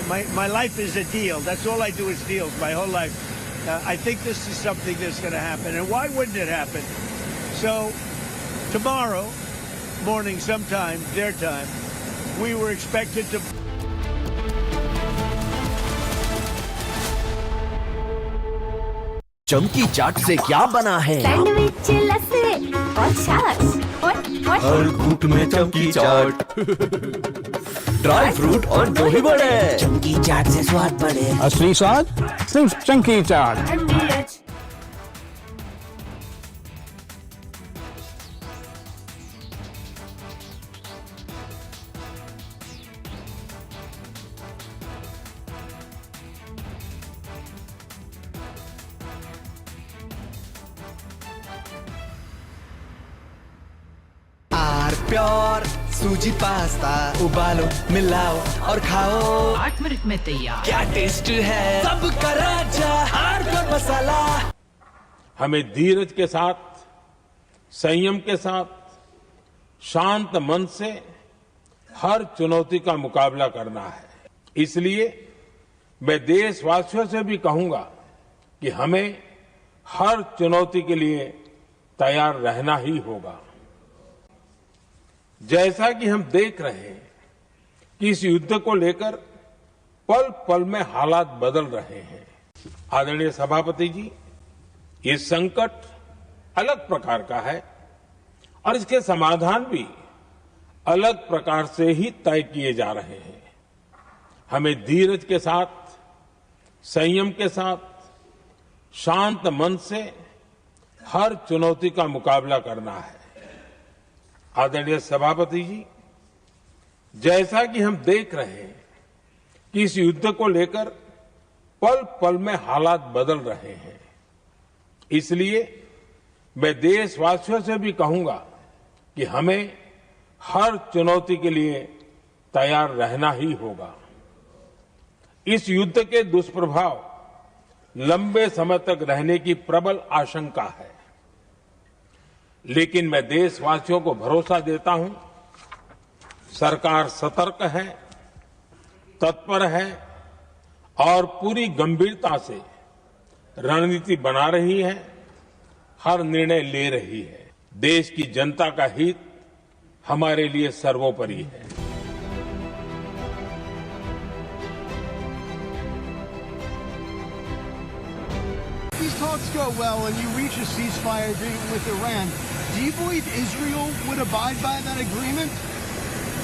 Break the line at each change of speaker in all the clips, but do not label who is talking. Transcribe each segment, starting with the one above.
my life is a deal. That's all I do is deals my whole life. I think this is something that's going to happen. And why wouldn't it happen? So tomorrow morning sometime, their time, we were expected to...
चमकी चाट से क्या बना है?
Sandwich, लस्सी और छाछ और
हर घूंट में चमकी चाट, ड्राई फ्रूट और दही बड़े।
चमकी चाट से स्वाद बढ़े।
असली स्वाद सिर्फ चमकी चाट।
प्योर सूजी पास्ता उबालो, मिलाओ और खाओ।
8 मिनट में तैयार।
क्या टेस्ट है, सबका राजा हार्बर मसाला।
हमें धीरज के साथ, संयम के साथ, शांत मन से हर चुनौती का मुकाबला करना है। इसलिए मैं देशवासियों से भी कहूंगा कि हमें हर चुनौती के लिए तैयार रहना ही होगा। जैसा कि हम देख रहे हैं कि इस युद्ध को लेकर पल पल में हालात बदल रहे हैं। आदरणीय सभापति जी, ये संकट अलग प्रकार का है और इसके समाधान भी अलग प्रकार से ही तय किए जा रहे हैं। हमें धीरज के साथ, संयम के साथ, शांत मन से हर चुनौती का मुकाबला करना है। आदरणीय सभापति जी, जैसा कि हम देख रहे हैं कि इस युद्ध को लेकर पल पल में हालात बदल रहे हैं। इसलिए मैं देशवासियों से भी कहूंगा कि हमें हर चुनौती के लिए तैयार रहना ही होगा। इस युद्ध के दुष्प्रभाव लंबे समय तक रहने की प्रबल आशंका है, लेकिन मैं देशवासियों को भरोसा देता हूं, सरकार सतर्क है, तत्पर है और पूरी गंभीरता से रणनीति बना रही है, हर निर्णय ले रही है। देश की जनता का हित हमारे लिए सर्वोपरि है।
These talks go well and you reach a ceasefire agreement with Iran. Do you believe Israel would abide by that agreement?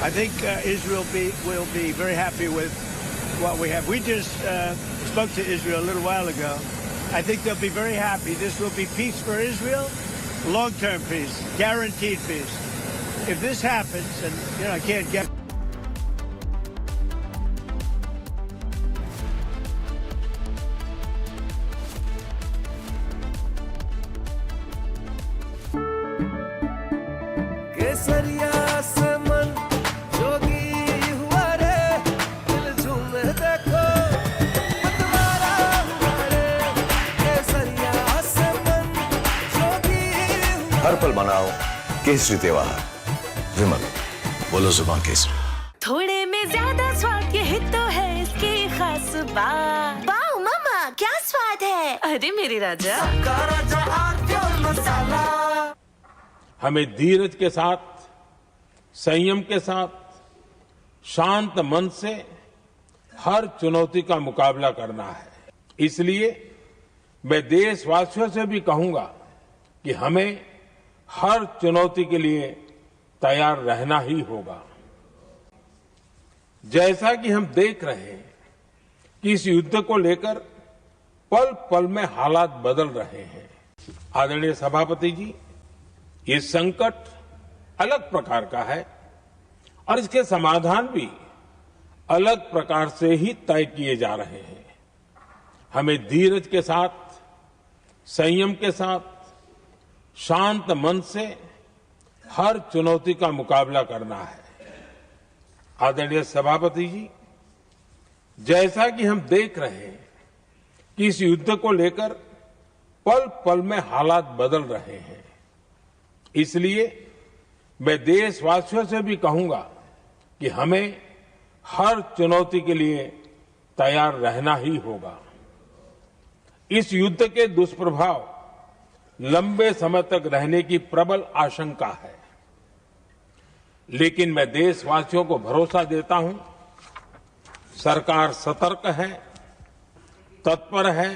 I think Israel will be very happy with what we have. We just spoke to Israel a little while ago. I think they'll be very happy. This will be peace for Israel, long-term peace, guaranteed peace. If this happens, and I can't get...
हर पल मनाओ केसरी त्योहार। विमल, बोलो जुबान केसरी।
थोड़े में ज्यादा स्वाद, यही तो है इसकी खास बात। वाओ मामा, क्या स्वाद है। अरे मेरे राजा, मसाला।
हमें धीरज के साथ, संयम के साथ, शांत मन से हर चुनौती का मुकाबला करना है। इसलिए मैं देशवासियों से भी कहूंगा कि हमें हर चुनौती के लिए तैयार रहना ही होगा। जैसा कि हम देख रहे हैं कि इस युद्ध को लेकर पल पल में हालात बदल रहे हैं। आदरणीय सभापति जी, ये संकट अलग प्रकार का है और इसके समाधान भी अलग प्रकार से ही तय किए जा रहे हैं। हमें धीरज के साथ, संयम के साथ, शांत मन से हर चुनौती का मुकाबला करना है। आदरणीय सभापति जी, जैसा कि हम देख रहे हैं कि इस युद्ध को लेकर पल पल में हालात बदल रहे हैं। इसलिए मैं देशवासियों से भी कहूंगा कि हमें हर चुनौती के लिए तैयार रहना ही होगा। इस युद्ध के दुष्प्रभाव लंबे समय तक रहने की प्रबल आशंका है, लेकिन मैं देशवासियों को भरोसा देता हूं, सरकार सतर्क है, तत्पर है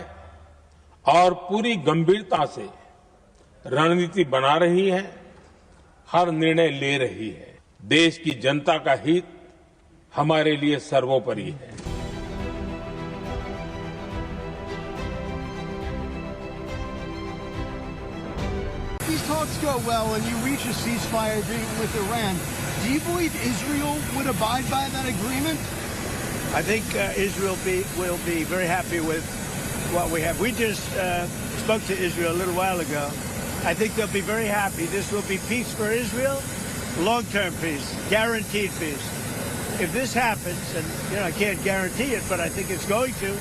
और पूरी गंभीरता से रणनीति बना रही है, हर निर्णय ले रही है। देश की जनता का हित हमारे लिए सर्वोपरि है।
These talks go well and you reach a ceasefire agreement with Iran. Do you believe Israel would abide by that agreement?
I think Israel will be very happy with what we have. We just spoke to Israel a little while ago. I think they'll be very happy. This will be peace for Israel, long-term peace, guaranteed peace. If this happens, and I can't guarantee it, but I think it's going to.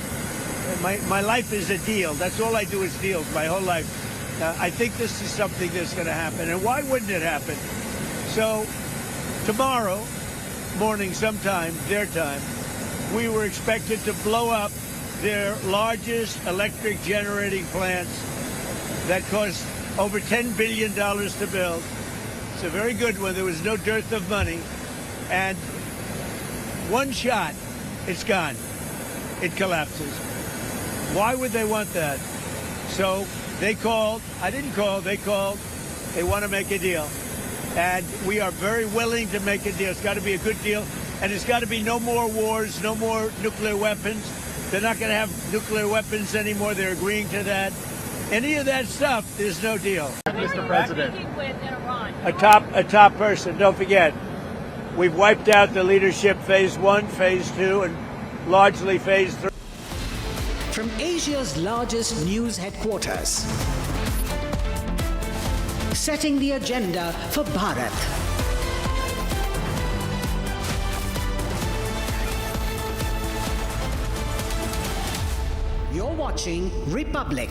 My life is a deal. That's all I do is deals my whole life. I think this is something that's going to happen. And why wouldn't it happen? So tomorrow morning sometime, their time, we were expected to blow up their largest electric generating plants that cost over $10 billion to build. It's a very good one. There was no dearth of money. And one shot, it's gone. It collapses. Why would they want that? So they called. I didn't call. They called. They want to make a deal. And we are very willing to make a deal. It's got to be a good deal. And it's got to be no more wars, no more nuclear weapons. They're not going to have nuclear weapons anymore. They're agreeing to that. Any of that stuff, there's no deal.
Mr. President.
A top person. Don't forget, we've wiped out the leadership phase 1, phase 2, and largely phase 3.
From Asia's largest news headquarters, setting the agenda for Bharat. You're watching Republic.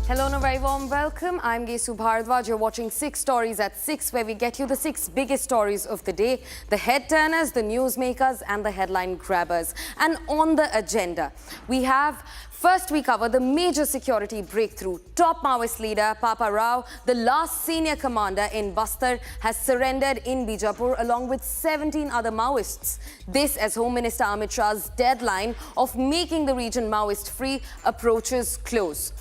Hello and a very warm welcome. I'm Gesu Bharadwaj. You're watching 6 Stories at 6, where we get you the 6 biggest stories of the day, the head turners, the newsmakers and the headline grabbers. And on the agenda, first we cover the major security breakthrough. Top Maoist leader Papa Rao, the last senior commander in Bastar, has surrendered in Bijapur along with 17 other Maoists. This as Home Minister Amit Shah's deadline of making the region Maoist free approaches close.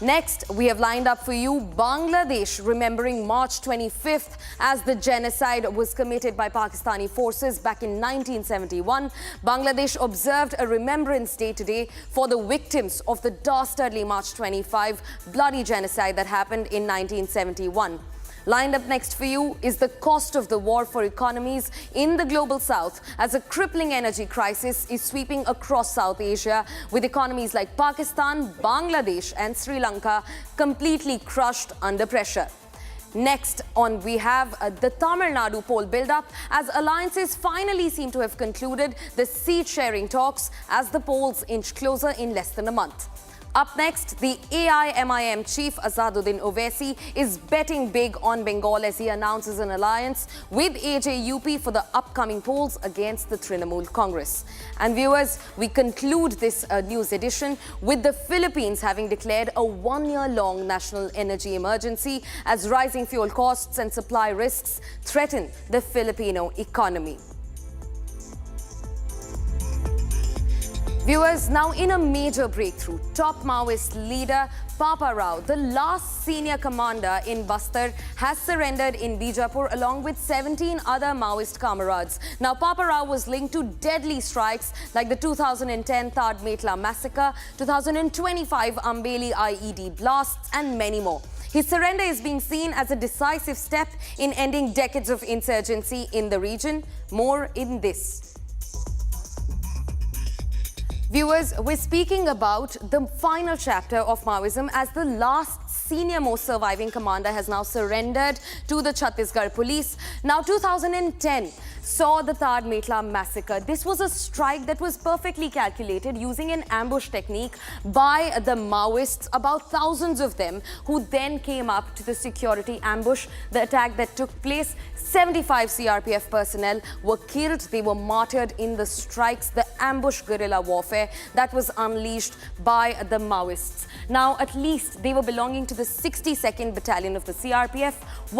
Next, we have lined up for you Bangladesh remembering March 25th as the genocide was committed by Pakistani forces back in 1971. Bangladesh observed a Remembrance Day today for the victims of the dastardly March 25 bloody genocide that happened in 1971. Lined up next for you is the cost of the war for economies in the global south as a crippling energy crisis is sweeping across South Asia, with economies like Pakistan, Bangladesh and Sri Lanka completely crushed under pressure. Next on, we have the Tamil Nadu poll build-up as alliances finally seem to have concluded the seat-sharing talks as the polls inch closer in less than a month. Up next, the AIMIM chief Asaduddin Owaisi is betting big on Bengal as he announces an alliance with AJUP for the upcoming polls against the Trinamool Congress. And viewers, we conclude this news edition with the Philippines having declared a 1-year-long national energy emergency as rising fuel costs and supply risks threaten the Filipino economy. Viewers, now in a major breakthrough, top Maoist leader Papa Rao, the last senior commander in Bastar, has surrendered in Bijapur along with 17 other Maoist comrades. Now, Papa Rao was linked to deadly strikes like the 2010 Tad Metla massacre, 2025 Ambeli IED blasts and many more. His surrender is being seen as a decisive step in ending decades of insurgency in the region. More in this. Viewers, we're speaking about the final chapter of Maoism as the last senior most surviving commander has now surrendered to the Chhattisgarh police. Now, 2010 saw the Tad Metla massacre. This was a strike that was perfectly calculated using an ambush technique by the Maoists, about thousands of them, who then came up to the security ambush. The attack that took place, 75 CRPF personnel were killed. They were martyred in the strikes, the ambush guerrilla warfare that was unleashed by the Maoists. Now, at least they were belonging to the 62nd Battalion of the CRPF.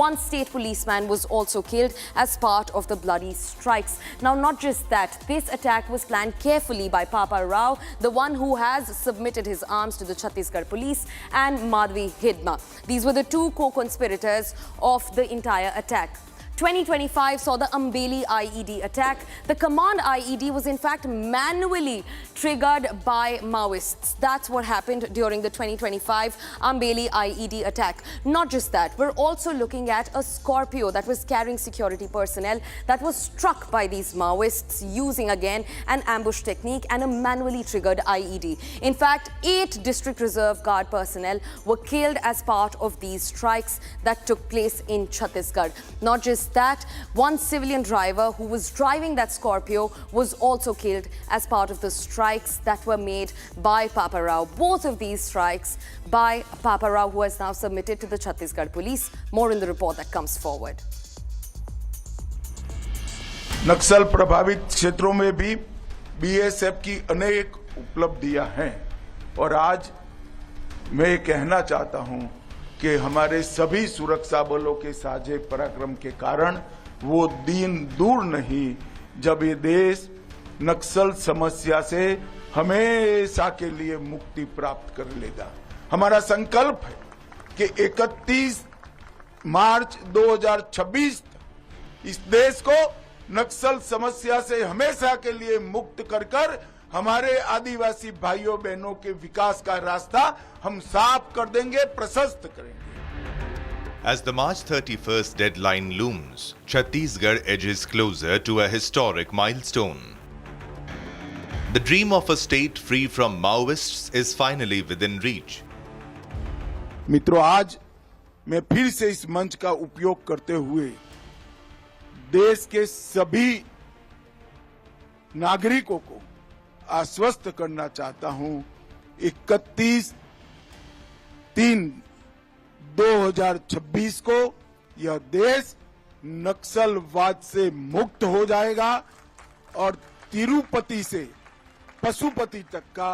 One state policeman was also killed as part of the bloody strikes. Now, not just that, this attack was planned carefully by Papa Rao, the one who has submitted his arms to the Chhattisgarh police, and Madhvi Hidma. These were the two co-conspirators of the entire attack. 2025 saw the Ambeli IED attack. The command IED was in fact manually triggered by Maoists. That's what happened during the 2025 Ambeli IED attack. Not just that, we're also looking at a Scorpio that was carrying security personnel that was struck by these Maoists using again an ambush technique and a manually triggered IED. In fact, 8 District Reserve Guard personnel were killed as part of these strikes that took place in Chhattisgarh. Not just that, one civilian driver who was driving that Scorpio was also killed as part of the strikes that were made by Papa Rao. Both of these strikes by Papa Rao, who has now submitted to the Chhattisgarh police. More in the report that comes forward.
नक्सल प्रभावित क्षेत्रों में भी BSF की अनेक उपलब्धियां हैं और आज मैं कहना चाहता हूं कि हमारे सभी सुरक्षा बलों के साझे पराक्रम के कारण वो दिन दूर नहीं जब ये देश नक्सल समस्या से हमेशा के लिए मुक्ति प्राप्त कर लेगा। हमारा संकल्प है कि 31 मार्च 2026 इस देश को नक्सल समस्या से हमेशा के लिए मुक्त कर हमारे आदिवासी भाइयों बहनों के विकास का रास्ता हम साफ कर देंगे, प्रशस्त करेंगे।
As the March 31st deadline looms, Chhattisgarh edges closer to a historic milestone. The dream of a state free from Maoists is finally within reach.
मित्रों, आज मैं फिर से इस मंच का उपयोग करते हुए देश के सभी नागरिकों को आश्वस्त करना चाहता हूं, 31/3/2026 को यह देश नक्सलवाद से मुक्त हो जाएगा और तिरुपति से पशुपति तक का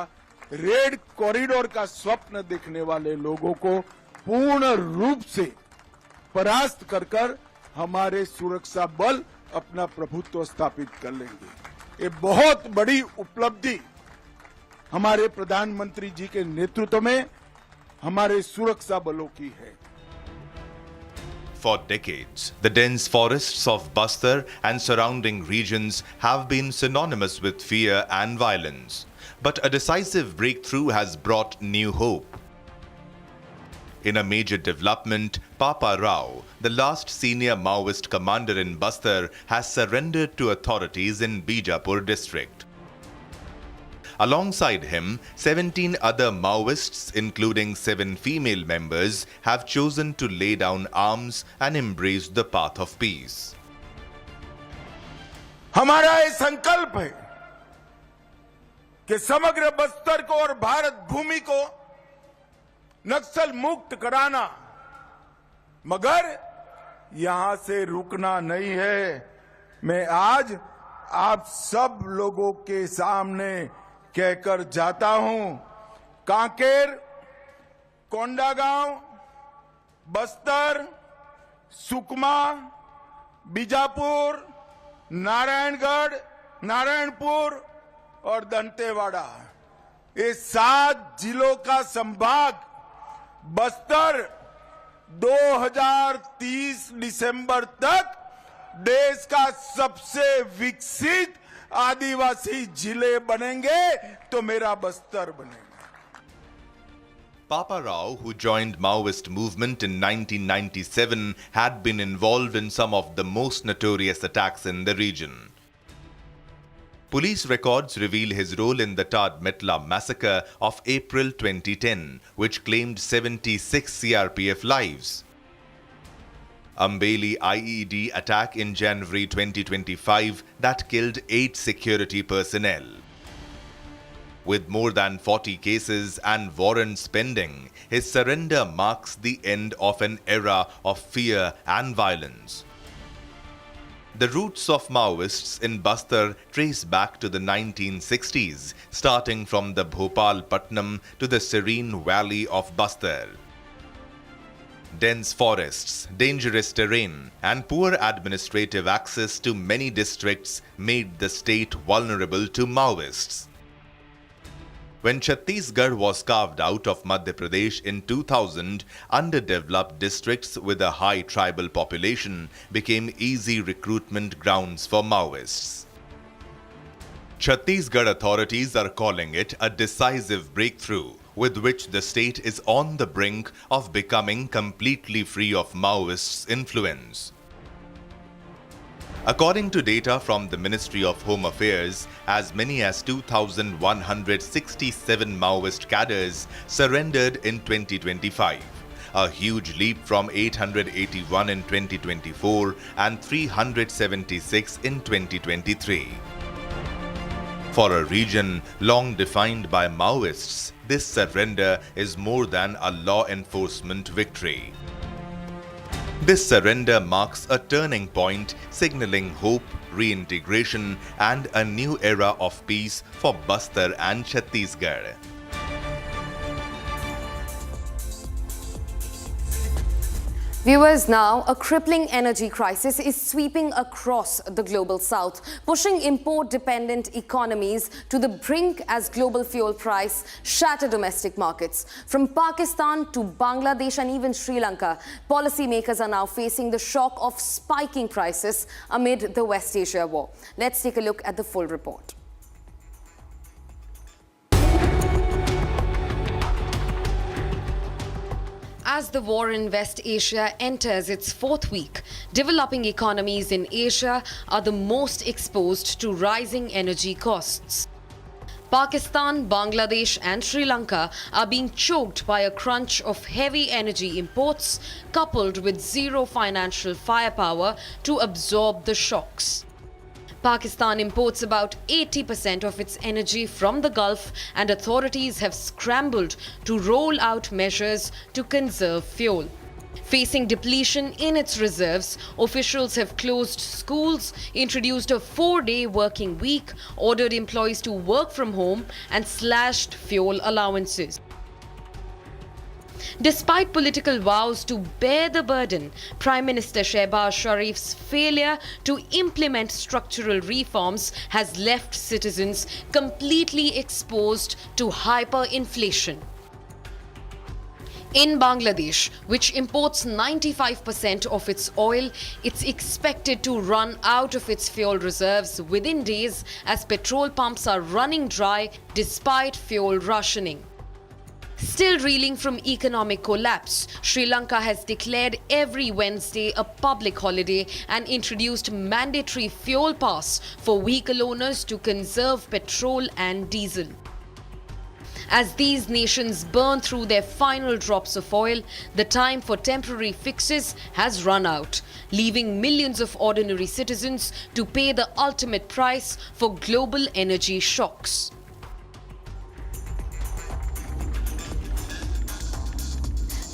रेड कॉरिडोर का स्वप्न देखने वाले लोगों को पूर्ण रूप से परास्त कर हमारे सुरक्षा बल अपना प्रभुत्व स्थापित कर लेंगे। ये बहुत बड़ी उपलब्धि हमारे प्रधानमंत्री जी के नेतृत्व में हमारे सुरक्षा बलों की है।
For decades, the dense forests of Bastar and surrounding regions have been synonymous with fear and violence. But a decisive breakthrough has brought new hope. In a major development, Papa Rao, the last senior Maoist commander in Bastar, has surrendered to authorities in Bijapur district. Alongside him, 17 other Maoists, including 7 female members, have chosen to lay down arms and embrace the path of peace.
हमारा ये संकल्प है कि समग्र बस्तर को और भारत भूमि को नक्सल मुक्त कराना, मगर यहां से रुकना नहीं है। मैं आज आप सब लोगों के सामने कहकर जाता हूं, कांकेर, कोंडागांव, बस्तर, सुकमा, बीजापुर, नारायणगढ़, नारायणपुर और दंतेवाड़ा, ये 7 जिलों का संभाग बस्तर 2030 दिसंबर तक देश का सबसे विकसित आदिवासी जिले बनेंगे तो मेरा बस्तर बनेगा।
Papa Rao, who joined Maoist movement in 1997, had been involved in some of the most notorious attacks in the region. Police records reveal his role in the Tadmetla massacre of April 2010, which claimed 76 CRPF lives. Ambeli IED attack in January 2025 that killed 8 security personnel. With more than 40 cases and warrants pending, his surrender marks the end of an era of fear and violence. The roots of Maoists in Bastar trace back to the 1960s, starting from the Bhopal Patnam to the serene valley of Bastar. Dense forests, dangerous terrain, and poor administrative access to many districts made the state vulnerable to Maoists. When Chhattisgarh was carved out of Madhya Pradesh in 2000, underdeveloped districts with a high tribal population became easy recruitment grounds for Maoists. Chhattisgarh authorities are calling it a decisive breakthrough, with which the state is on the brink of becoming completely free of Maoists' influence. According to data from the Ministry of Home Affairs, as many as 2,167 Maoist cadres surrendered in 2025, a huge leap from 881 in 2024 and 376 in 2023. For a region long defined by Maoists, this surrender is more than a law enforcement victory. This surrender marks a turning point, signaling hope, reintegration, and a new era of peace for Bastar and Chhattisgarh.
Viewers, now a crippling energy crisis is sweeping across the global south, pushing import-dependent economies to the brink as global fuel price shatter domestic markets. From Pakistan to Bangladesh and even Sri Lanka, policymakers are now facing the shock of spiking prices amid the West Asia war. Let's take a look at the full report. As the war in West Asia enters its 4th week, developing economies in Asia are the most exposed to rising energy costs. Pakistan, Bangladesh and Sri Lanka are being choked by a crunch of heavy energy imports coupled with zero financial firepower to absorb the shocks. Pakistan imports about 80% of its energy from the Gulf, and authorities have scrambled to roll out measures to conserve fuel. Facing depletion in its reserves, officials have closed schools, introduced a 4-day working week, ordered employees to work from home, and slashed fuel allowances. Despite political vows to bear the burden, Prime Minister Shehbaz Sharif's failure to implement structural reforms has left citizens completely exposed to hyperinflation. In Bangladesh, which imports 95% of its oil, it's expected to run out of its fuel reserves within days as petrol pumps are running dry despite fuel rationing. Still reeling from economic collapse, Sri Lanka has declared every Wednesday a public holiday and introduced mandatory fuel pass for vehicle owners to conserve petrol and diesel. As these nations burn through their final drops of oil, the time for temporary fixes has run out, leaving millions of ordinary citizens to pay the ultimate price for global energy shocks.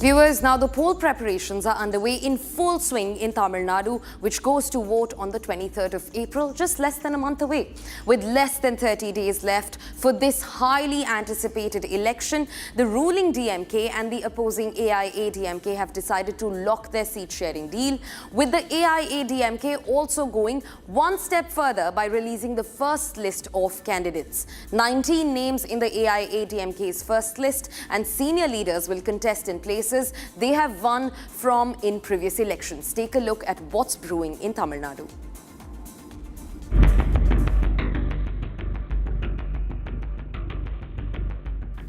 Viewers, now the poll preparations are underway in full swing in Tamil Nadu, which goes to vote on the 23rd of April, just less than a month away. With less than 30 days left for this highly anticipated election, the ruling DMK and the opposing AIADMK have decided to lock their seat-sharing deal, with the AIADMK also going one step further by releasing the first list of candidates. 19 names in the AIADMK's first list, and senior leaders will contest in places they have won from in previous elections. Take a look at what's brewing in Tamil Nadu.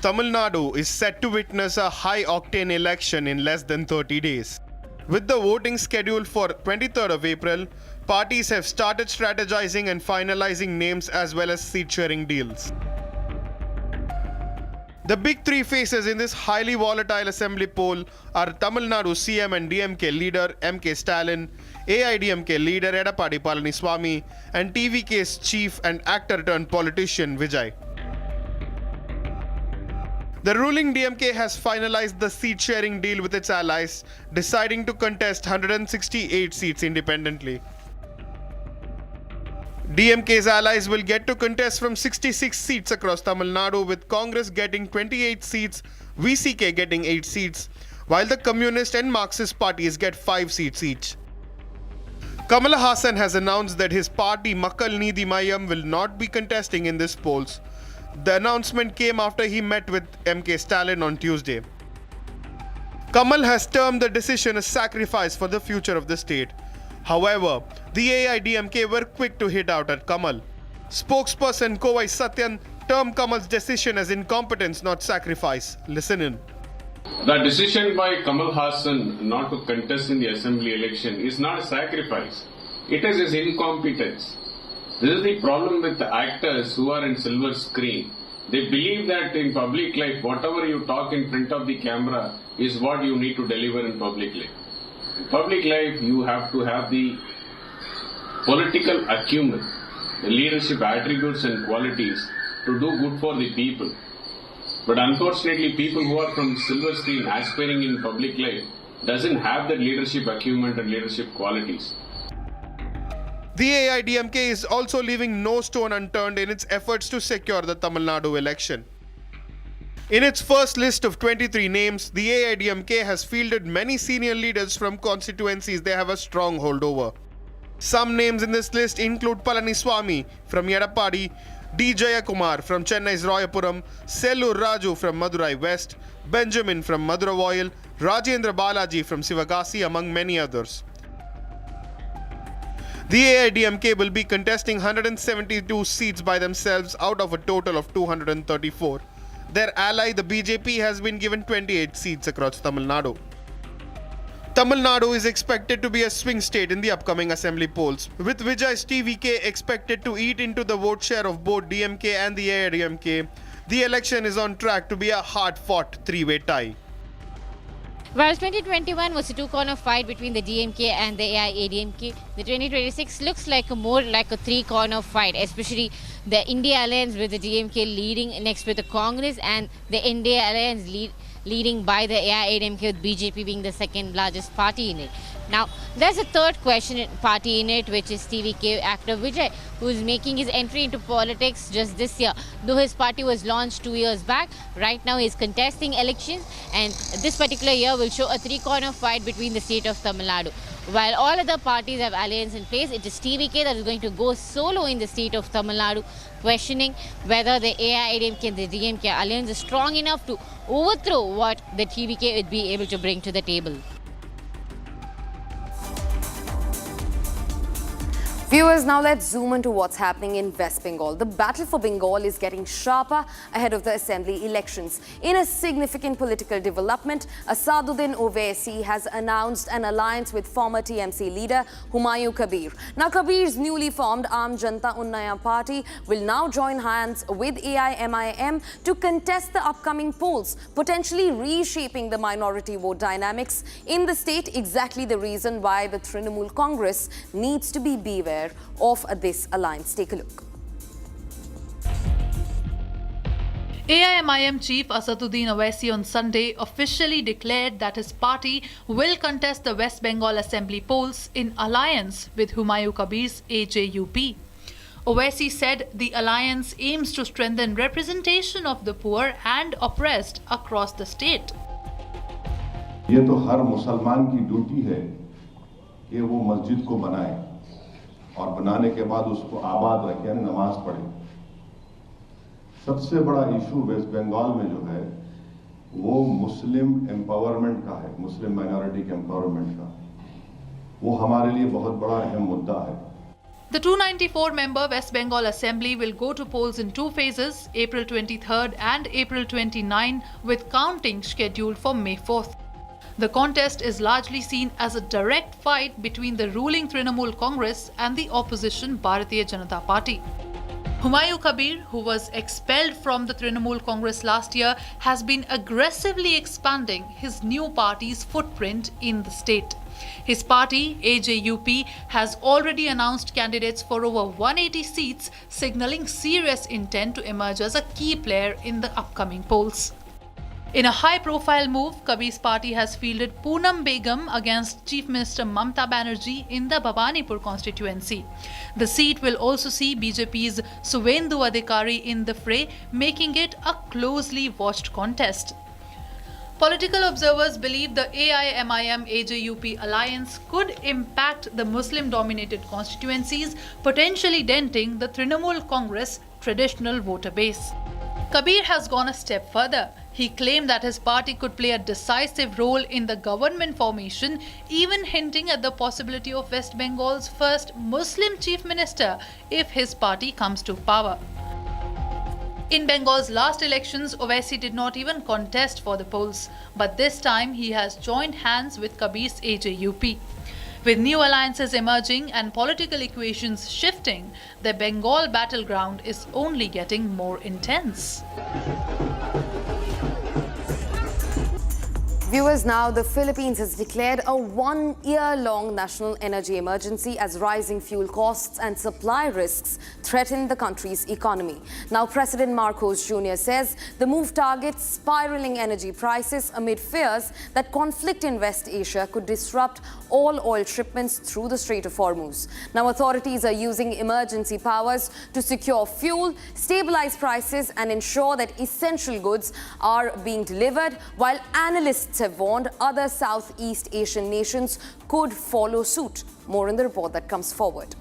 Tamil Nadu is set to witness a high-octane election in less than 30 days. With the voting scheduled for 23rd of April, parties have started strategizing and finalizing names as well as seat-sharing deals. The big three faces in this highly volatile assembly poll are Tamil Nadu CM and DMK leader MK Stalin, AIDMK leader Edappadi Palaniswamy, and TVK's chief and actor-turned-politician Vijay. The ruling DMK has finalized the seat-sharing deal with its allies, deciding to contest 168 seats independently. DMK's allies will get to contest from 66 seats across Tamil Nadu, with Congress getting 28 seats, VCK getting 8 seats, while the Communist and Marxist parties get 5 seats each. Kamal Haasan has announced that his party Makkal Needhi Mayam will not be contesting in this polls. The announcement came after he met with MK Stalin on Tuesday. Kamal has termed the decision a sacrifice for the future of the state. However, the AIDMK were quick to hit out at Kamal. Spokesperson Kovai Satyan termed Kamal's decision as incompetence, not sacrifice. Listen in.
The decision by Kamal Haasan not to contest in the assembly election is not a sacrifice. It is his incompetence. This is the problem with the actors who are in silver screen. They believe that in public life, whatever you talk in front of the camera is what you need to deliver in public life. In public life, you have to have the political acumen, the leadership attributes and qualities to do good for the people. But unfortunately, people who are from silver screen aspiring in public life doesn't have that leadership acumen and leadership qualities.
The AIDMK is also leaving no stone unturned in its efforts to secure the Tamil Nadu election. In its first list of 23 names, the AIDMK has fielded many senior leaders from constituencies they have a strong hold over. Some names in this list include Palaniswamy from Edappadi, D. Jayakumar from Chennai's Royapuram, Sellur Raju from Madurai West, Benjamin from Madurai, Rajendra Balaji from Sivagasi, among many others. The AIDMK will be contesting 172 seats by themselves out of a total of 234. Their ally, the BJP, has been given 28 seats across Tamil Nadu. Tamil Nadu is expected to be a swing state in the upcoming assembly polls, with Vijay's TVK expected to eat into the vote share of both DMK and the AIDMK. The election is on track to be a hard-fought three-way tie.
Whereas 2021 was a two-corner fight between the DMK and the AIADMK, the 2026 looks like more like a three-corner fight, especially the India Alliance with the DMK leading next with the Congress and the India Alliance leading by the AIADMK with BJP being the second largest party in it. Now, there's a third party in it, which is TVK actor Vijay, who is making his entry into politics just this year. Though his party was launched 2 years back, right now he is contesting elections, and this particular year will show a three-corner fight between the state of Tamil Nadu. While all other parties have alliance in place, it is TVK that is going to go solo in the state of Tamil Nadu, questioning whether the AIADMK and the DMK alliance is strong enough to overthrow what the TVK would be able to bring to the table.
Viewers, now let's zoom into what's happening in West Bengal. The battle for Bengal is getting sharper ahead of the assembly elections. In a significant political development, Asaduddin Owaisi has announced an alliance with former TMC leader Humayun Kabir. Now, Kabir's newly formed Aam Janta Unnaya party will now join hands with AIMIM to contest the upcoming polls, potentially reshaping the minority vote dynamics in the state, exactly the reason why the Trinamool Congress needs to be beware of this alliance. Take a look.
AIMIM chief Asaduddin Owaisi on Sunday officially declared that his party will contest the West Bengal assembly polls in alliance with Humayun Kabir's AJUP. Owaisi said the alliance aims to strengthen representation of the poor and oppressed across the state.
ये तो हर मुसलमान की duty है कि वो मस्जिद को बनाए और बनाने के बाद उसको आबाद रखें, नमाज पढ़े। सबसे बड़ा इशू वेस्ट बंगाल में जो है वो मुस्लिम एम्पावरमेंट का है, मुस्लिम माइनॉरिटी के एम्पावरमेंट का। वो हमारे लिए बहुत बड़ा अहम मुद्दा है।
The 294-member West Bengal Assembly will go to polls in two phases, April 23rd and April 29, with counting scheduled for May 4th. The contest is largely seen as a direct fight between the ruling Trinamool Congress and the opposition Bharatiya Janata Party. Humayun Kabir, who was expelled from the Trinamool Congress last year, has been aggressively expanding his new party's footprint in the state. His party, AJUP, has already announced candidates for over 180 seats, signalling serious intent to emerge as a key player in the upcoming polls. In a high-profile move, Kabir's party has fielded Poonam Begum against Chief Minister Mamta Banerjee in the Bhabanipur constituency. The seat will also see BJP's Suvendu Adhikari in the fray, making it a closely watched contest. Political observers believe the AIMIM-AJUP alliance could impact the Muslim-dominated constituencies, potentially denting the Trinamool Congress traditional voter base. Kabir has gone a step further. He claimed that his party could play a decisive role in the government formation, even hinting at the possibility of West Bengal's first Muslim chief minister if his party comes to power. In Bengal's last elections, Owaisi did not even contest for the polls, but this time he has joined hands with Kabir's AJUP. With new alliances emerging and political equations shifting, the Bengal battleground is only getting more intense.
Viewers, now the Philippines has declared a one-year-long national energy emergency as rising fuel costs and supply risks threaten the country's economy. Now, President Marcos Jr. says the move targets spiraling energy prices amid fears that conflict in West Asia could disrupt all oil shipments through the Strait of Hormuz. Now, authorities are using emergency powers to secure fuel, stabilize prices and ensure that essential goods are being delivered, while analysts have warned other Southeast Asian nations could follow suit. More in the report that comes forward.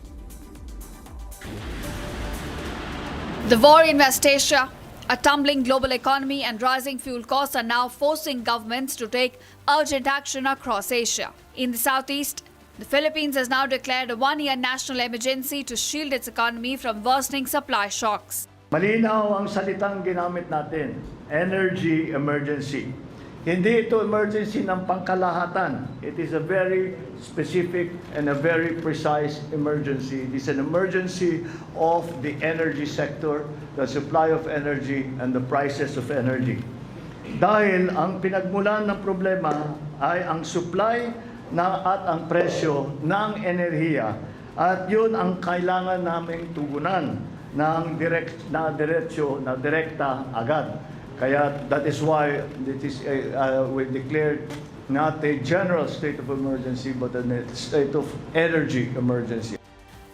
The war in West Asia, a tumbling global economy and rising fuel costs are now forcing governments to take urgent action across Asia. In the Southeast, the Philippines has now declared a one-year national emergency to shield its economy from worsening supply shocks.
Malinaw ang salitang ginamit natin, energy emergency. Hindi ito emergency ng pangkalahatan. It is a very specific and a very precise emergency. It is an emergency of the energy sector, the supply of energy, and the prices of energy. Dahil ang pinagmulan ng problema ay ang supply at ang presyo ng enerhiya. At yun ang kailangan naming tugunan ng direkta agad. Kaya that is why we declared not a general state of emergency but a state of energy emergency.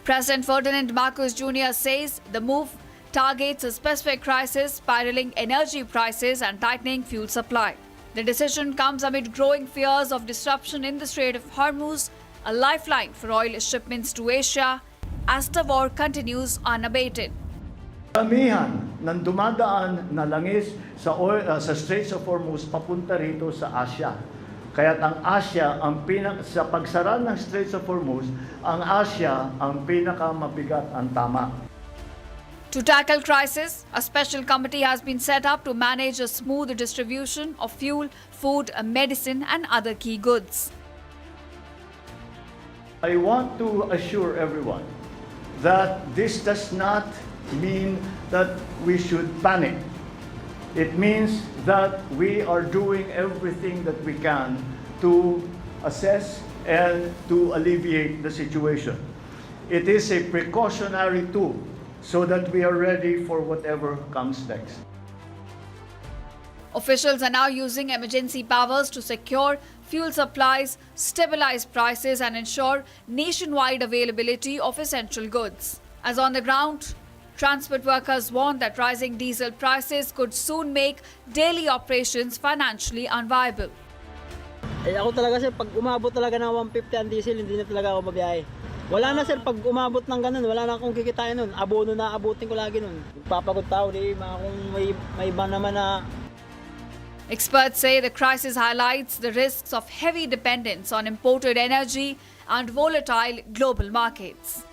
President Ferdinand Marcos Jr. says the move targets a specific crisis, spiraling energy prices and tightening fuel supply. The decision comes amid growing fears of disruption in the Strait of Hormuz, a lifeline for oil shipments to Asia, as the war continues unabated.
Karamihan ng dumadaan na langis sa Straits of Hormuz papunta rito sa Asia. Kaya't ang Asia, sa pagsara ng Straits of Hormuz, ang Asia ang pinakamabigat ang tama.
To tackle crisis, a special committee has been set up to manage a smooth distribution of fuel, food, medicine and other key goods.
I want to assure everyone that this does not mean that we should panic. It means that we are doing everything that we can to assess and to alleviate the situation. It is a precautionary tool so that we are ready for whatever comes next.
Officials are now using emergency powers to secure fuel supplies, stabilize prices and ensure nationwide availability of essential goods. As on the ground, transport workers warn that rising diesel prices could soon make daily operations financially unviable.
Ako talaga sir, pag umabot talaga ng 150 ang diesel, hindi na talaga ako mabiyahe. Wala na sir, pag umabot ng ganun, wala na akong kikitain nun. Abono na abutin ko lagi nun. Papagod tao, di kung may iba naman na.
Experts say the crisis highlights the risks of heavy dependence on imported energy and volatile global markets.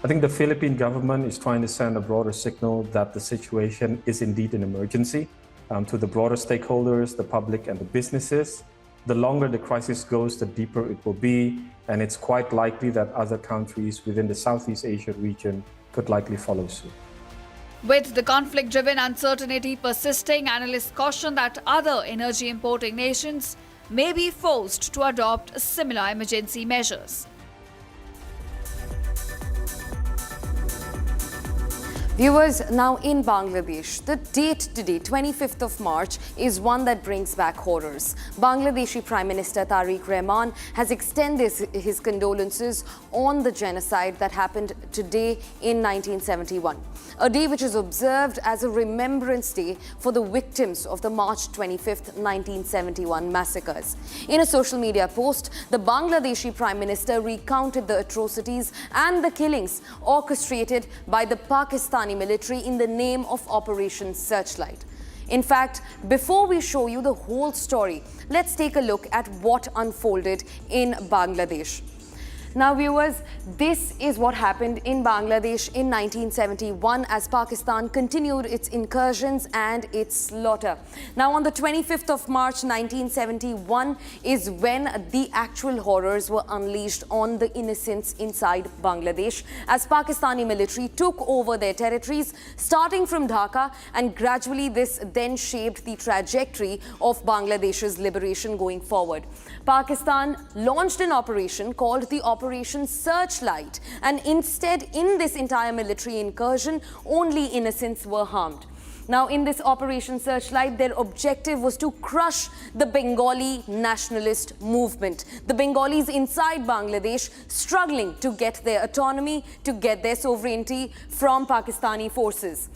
I think the Philippine government is trying to send a broader signal that the situation is indeed an emergency to the broader stakeholders, the public and the businesses, the longer the crisis goes, the deeper it will be, and it's quite likely that other countries within the Southeast Asia region could likely follow suit.
With the conflict-driven uncertainty persisting, analysts caution that other energy importing nations may be forced to adopt similar emergency measures.
Viewers, now in Bangladesh, the date today, 25th of March, is one that brings back horrors. Bangladeshi Prime Minister Tariq Rahman has extended his condolences on the genocide that happened today in 1971. A day which is observed as a remembrance day for the victims of the March 25th, 1971 massacres. In a social media post, the Bangladeshi Prime Minister recounted the atrocities and the killings orchestrated by the Pakistani military in the name of Operation Searchlight. In fact, before we show you the whole story, let's take a look at what unfolded in Bangladesh. Now viewers, this is what happened in Bangladesh in 1971 as Pakistan continued its incursions and its slaughter. Now on the 25th of March 1971 is when the actual horrors were unleashed on the innocents inside Bangladesh as Pakistani military took over their territories starting from Dhaka, and gradually this then shaped the trajectory of Bangladesh's liberation going forward. Pakistan launched an operation called the Operation Searchlight, and instead in this entire military incursion only innocents were harmed. Now in this Operation Searchlight, their objective was to crush the Bengali nationalist movement. The Bengalis inside Bangladesh struggling to get their autonomy, to get their sovereignty from Pakistani forces.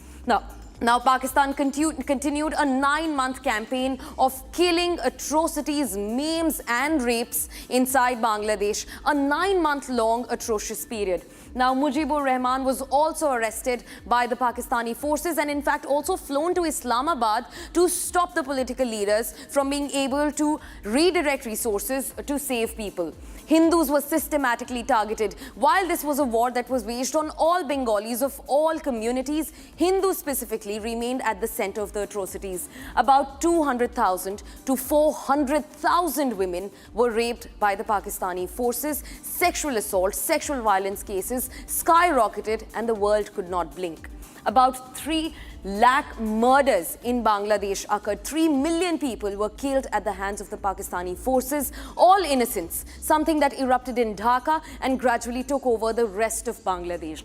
Now, Pakistan continued a 9-month campaign of killing, atrocities, maims and rapes inside Bangladesh, a 9-month-long atrocious period. Now, Mujibur Rahman was also arrested by the Pakistani forces and in fact also flown to Islamabad to stop the political leaders from being able to redirect resources to save people. Hindus were systematically targeted. While this was a war that was waged on all Bengalis of all communities, Hindus specifically remained at the center of the atrocities. About 200,000 to 400,000 women were raped by the Pakistani forces. Sexual assault, sexual violence cases skyrocketed and the world could not blink. About 3 lakh murders in Bangladesh occurred. 3 million people were killed at the hands of the Pakistani forces, all innocents, something that erupted in Dhaka and gradually took over the rest of Bangladesh.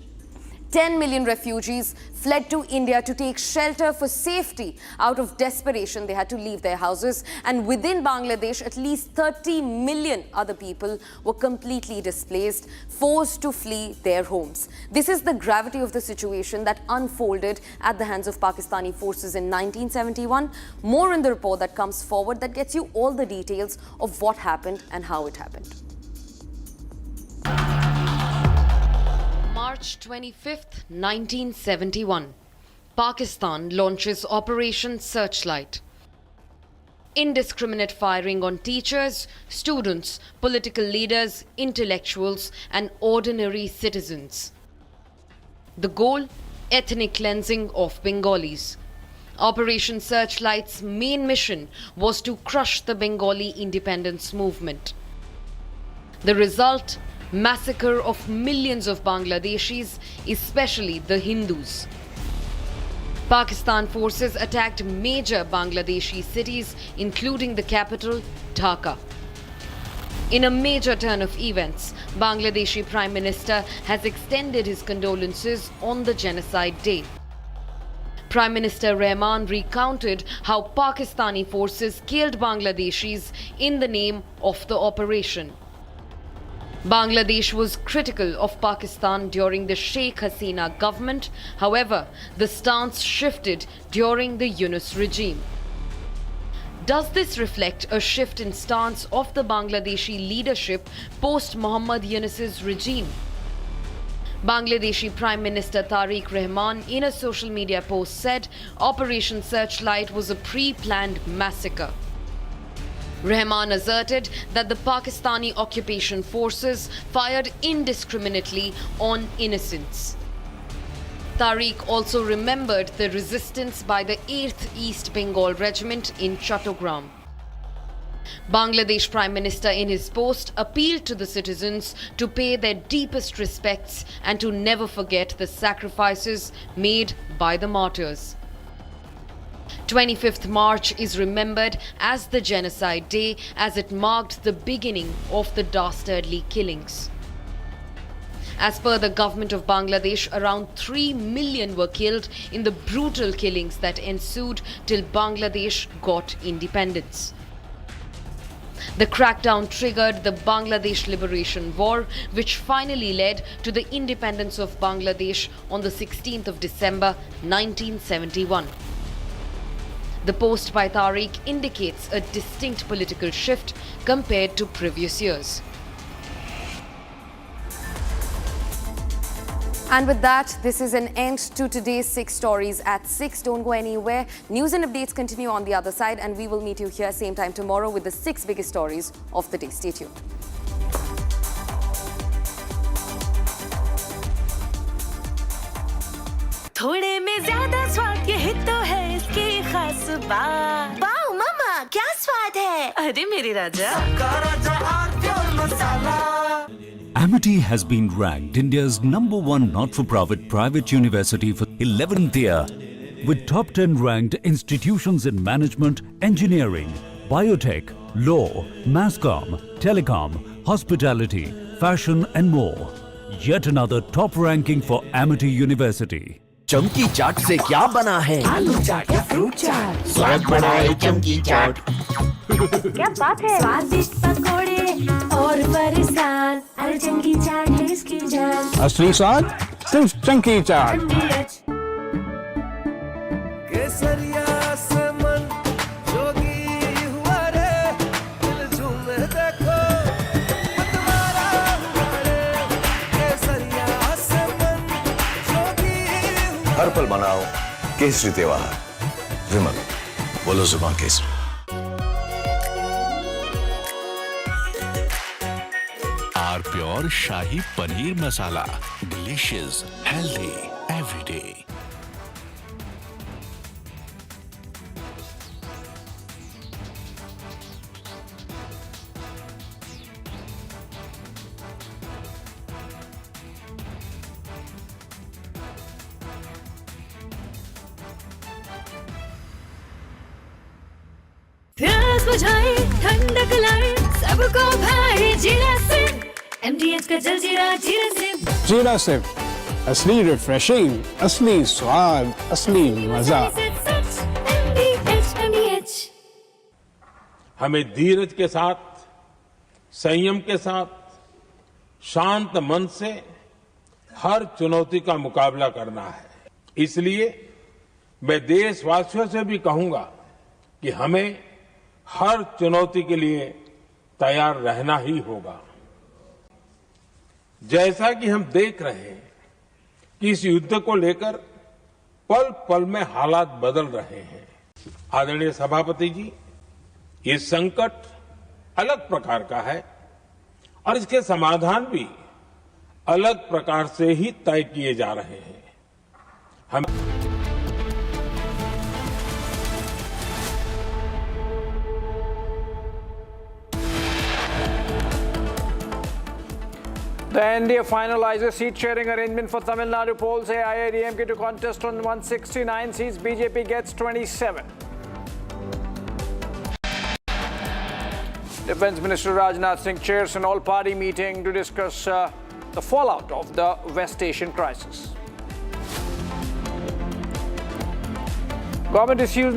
10 million refugees fled to India to take shelter for safety. Out of desperation, they had to leave their houses. And within Bangladesh, at least 30 million other people were completely displaced, forced to flee their homes. This is the gravity of the situation that unfolded at the hands of Pakistani forces in 1971. More in the report that comes forward that gets you all the details of what happened and how it happened. March 25th, 1971. Pakistan launches Operation Searchlight. Indiscriminate firing on teachers, students, political leaders, intellectuals, and ordinary citizens. The goal? Ethnic cleansing of Bengalis. Operation Searchlight's main mission was to crush the Bengali independence movement. The result? Massacre of millions of Bangladeshis, especially the Hindus. Pakistan forces attacked major Bangladeshi cities, including the capital, Dhaka. In a major turn of events, Bangladeshi Prime Minister has extended his condolences on the genocide day. Prime Minister Rahman recounted how Pakistani forces killed Bangladeshis in the name of the operation. Bangladesh was critical of Pakistan during the Sheikh Hasina government. However, the stance shifted during the Yunus regime. Does this reflect a shift in stance of the Bangladeshi leadership post Muhammad Yunus's regime? Bangladeshi Prime Minister Tariq Rahman in a social media post said Operation Searchlight was a pre-planned massacre. Rahman asserted that the Pakistani occupation forces fired indiscriminately on innocents. Tariq also remembered the resistance by the 8th East Bengal Regiment in Chattogram. Bangladesh Prime Minister in his post appealed to the citizens to pay their deepest respects and to never forget the sacrifices made by the martyrs. 25th March is remembered as the Genocide Day as it marked the beginning of the dastardly killings. As per the government of Bangladesh, around 3 million were killed in the brutal killings that ensued till Bangladesh got independence. The crackdown triggered the Bangladesh Liberation War, which finally led to the independence of Bangladesh on the 16th of December 1971. The post by Tariq indicates a distinct political shift compared to previous years. And with that, this is an end to today's 6 Stories at 6. Don't go anywhere. News and updates continue on the other side, and we will meet you here same time tomorrow with the 6 biggest stories of the day. Stay tuned.
थोड़े में ज्यादा स्वाद ये तो है इसकी खास बात। वाओ मम्मा, क्या स्वाद है? अरे मेरे राजा।
Amity has been ranked India's #1 not-for-profit private university for 11th year, with top 10 ranked institutions in management, engineering, biotech, law, masscom, telecom, hospitality, fashion and more. Yet another top ranking for Amity University.
चमकी चाट से क्या बना है?
आलू चाट या fruit चाट?
स्वाद बढ़ाए चमकी चाट।
क्या बात है? स्वादिष्ट पकोड़े और फरसान, अरे चंकी चाट है इसकी जान।
असली स्वाद सिर्फ चंकी चाट।
केसरिया से मन जोगी हुआ रे, दिल झूमे देखो मतवारा हुआ रे। केसरिया से मन जोगी हुआ।
हर पल मनाओ केसरी त्योहार। विमल, बोलो जुबान केसरी।
प्योर शाही paneer masala, delicious, healthy every day.
प्यास बुझाए, ठंडक लाए, सबको भाए जीरा से। MDH का जलजीरा जीरा सिप।
जीरा सिप, असली रिफ्रेशिंग, असली स्वाद, असली मजा।
MDH।
हमें धीरज के साथ, संयम के साथ, शांत मन से हर चुनौती का मुकाबला करना है। इसलिए मैं देशवासियों से भी कहूंगा कि हमें हर चुनौती के लिए तैयार रहना ही होगा। जैसा कि हम देख रहे हैं कि इस युद्ध को लेकर पल पल में हालात बदल रहे हैं। आदरणीय सभापति जी, ये संकट अलग प्रकार का है और इसके समाधान भी अलग प्रकार से ही तय किए जा रहे हैं। हम
The NDA finalizes seat-sharing arrangement for Tamil Nadu polls. AIADMK to contest on 169 seats. BJP gets 27. Defence Minister Rajnath Singh chairs an all-party meeting to discuss the fallout of the West Asian crisis. Government issues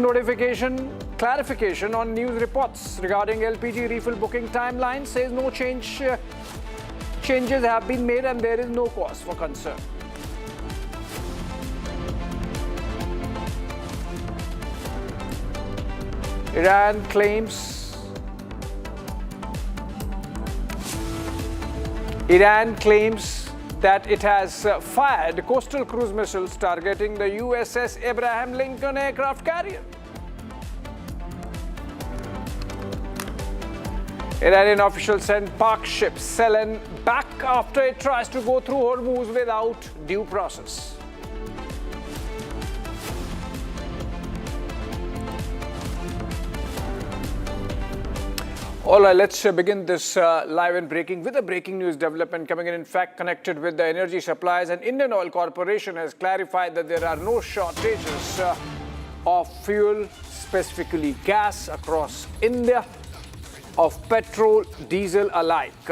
clarification on news reports regarding LPG refill booking timeline. Says no changes have been made and there is no cause for concern. Iran claims that it has fired coastal cruise missiles targeting the USS Abraham Lincoln aircraft carrier. Iranian officials send Pak ship Selen back after it tries to go through Hormuz without due process. All right, let's begin this live and breaking with a breaking news development coming in fact, connected with the energy supplies. And Indian Oil Corporation has clarified that there are no shortages of fuel, specifically gas, across India, of petrol, diesel alike.